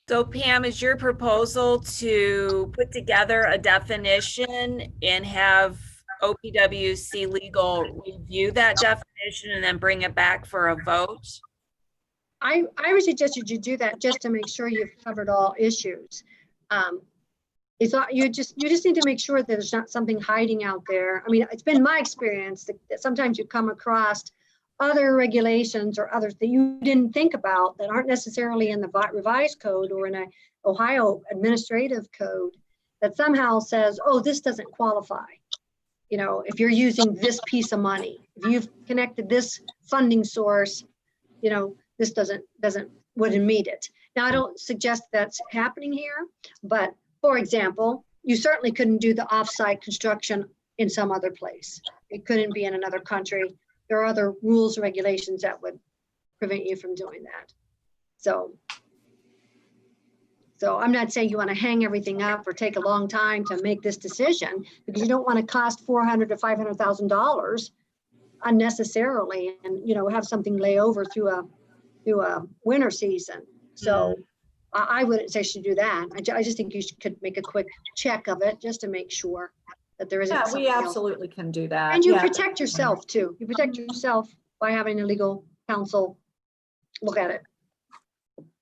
[SPEAKER 2] So Pam, is your proposal to put together a definition and have OPWC legal review that definition and then bring it back for a vote?
[SPEAKER 4] I would suggest you do that just to make sure you've covered all issues. You just need to make sure that there's not something hiding out there. I mean, it's been my experience that sometimes you come across other regulations or others that you didn't think about that aren't necessarily in the revised code or in a Ohio administrative code that somehow says, oh, this doesn't qualify. You know, if you're using this piece of money, if you've connected this funding source, you know, this wouldn't meet it. Now, I don't suggest that's happening here, but for example, you certainly couldn't do the offsite construction in some other place. It couldn't be in another country. There are other rules and regulations that would prevent you from doing that. So I'm not saying you want to hang everything up or take a long time to make this decision, because you don't want to cost $400,000 to $500,000 unnecessarily, and have something lay over through a winter season. So I wouldn't say you should do that. I just think you could make a quick check of it just to make sure that there isn't.
[SPEAKER 1] Yeah, we absolutely can do that.
[SPEAKER 4] And you protect yourself too. You protect yourself by having a legal counsel look at it.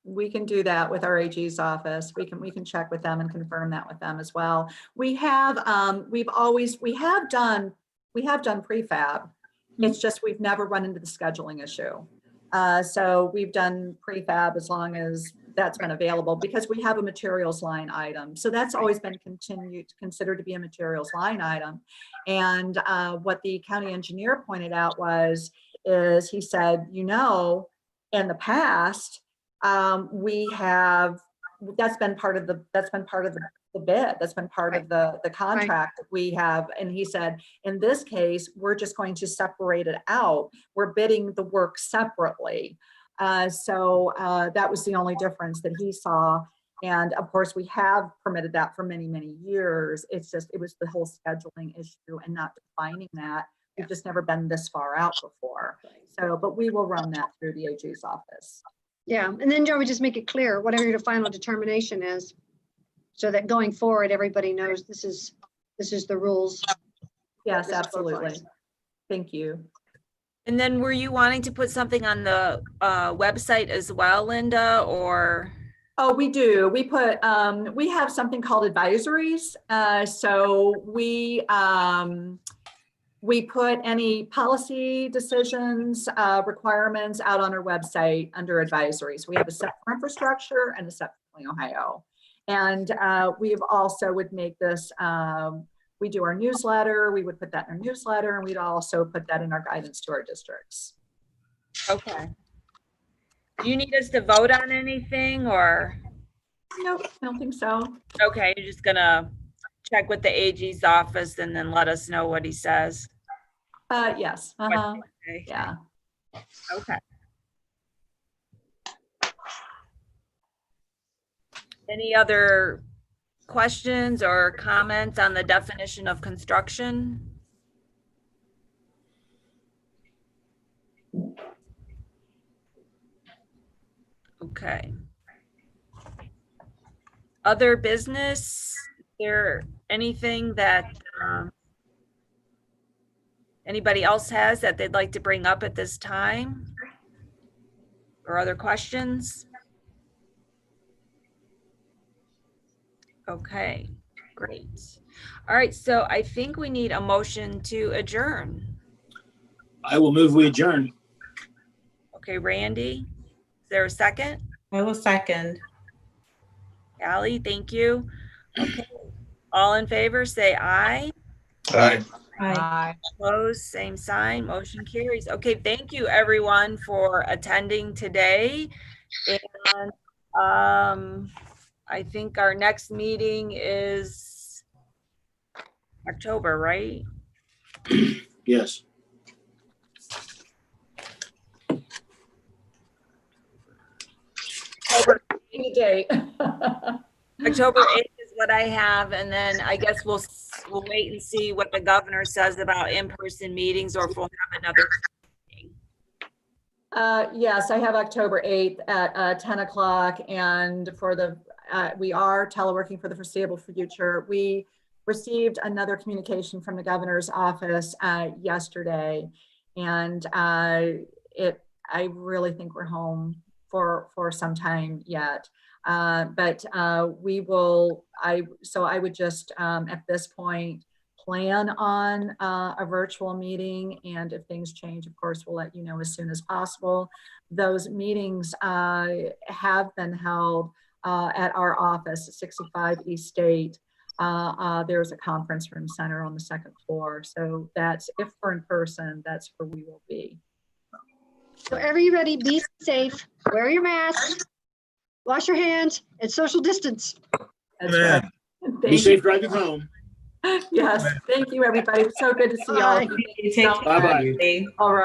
[SPEAKER 1] We can do that with our AG's office. We can check with them and confirm that with them as well. We have done prefab. It's just we've never run into the scheduling issue. So we've done prefab as long as that's been available, because we have a materials line item. So that's always been considered to be a materials line item. And what the county engineer pointed out is he said, in the past, that's been part of the bid, that's been part of the contract that we have. And he said, in this case, we're just going to separate it out. We're bidding the work separately. So that was the only difference that he saw. And of course, we have permitted that for many, many years. It was the whole scheduling issue and not defining that. We've just never been this far out before. So, but we will run that through the AG's office.
[SPEAKER 4] Yeah, and then Joe would just make it clear, whatever your final determination is, so that going forward, everybody knows this is the rules.
[SPEAKER 1] Yes,
[SPEAKER 4] This
[SPEAKER 1] absolutely.
[SPEAKER 4] applies.
[SPEAKER 1] Thank you.
[SPEAKER 2] And then were you wanting to put something on the website as well, Linda, or?
[SPEAKER 1] Oh, we do. We put, we have something called advisories. So we put any policy decisions, requirements out on our website under advisories. We have a set for infrastructure and a set for Clean Ohio. And we've also would make this, we do our newsletter, we would put that in our newsletter, and we'd also put that in our guidance to our districts.
[SPEAKER 2] Okay. Do you need us to vote on anything, or?
[SPEAKER 1] Nope, I don't think so.
[SPEAKER 2] Okay, you're just gonna check with the AG's office and then let us know what he says.
[SPEAKER 1] Yes,
[SPEAKER 2] Okay.
[SPEAKER 1] yeah.
[SPEAKER 2] Okay. Any other questions or comments on the definition of construction? Okay. Other business, is there anything that anybody else has that they'd like to bring up at this time? Or other questions? Okay, great. All right, so I think we need a motion to adjourn.
[SPEAKER 5] I will move, we adjourn.
[SPEAKER 2] Okay, Randy, is there a second?
[SPEAKER 8] I will second.
[SPEAKER 2] Allie, thank you. Okay, all in favor, say aye.
[SPEAKER 7] Aye.
[SPEAKER 10] Aye.
[SPEAKER 2] Opposed, same sign, motion carries. Okay, thank you everyone for attending today. And I think our next meeting is October, right?
[SPEAKER 5] Yes.
[SPEAKER 1] Any date.
[SPEAKER 2] October 8th is what I have, and then I guess we'll wait and see what the governor says about in-person meetings, or if we'll have another meeting.
[SPEAKER 1] Yes, I have October 8th at 10 o'clock, and for the, we are teleworking for the foreseeable future. We received another communication from the governor's office yesterday, and I really think we're home for some time yet. But we will, so I would just at this point plan on a virtual meeting, and if things change, of course, we'll let you know as soon as possible. Those meetings have been held at our office at 65 East State. There's a conference room center on the second floor. So that's, if we're in person, that's where we will be.
[SPEAKER 4] So everybody be safe, wear your mask, wash your hands, and social distance.
[SPEAKER 1] That's right.
[SPEAKER 5] Be
[SPEAKER 1] Thank
[SPEAKER 5] safe driving home.
[SPEAKER 1] you. Yes, thank you, everybody. So good to see you all.
[SPEAKER 4] Bye.
[SPEAKER 8] Take care.
[SPEAKER 5] Bye-bye.
[SPEAKER 1] All right.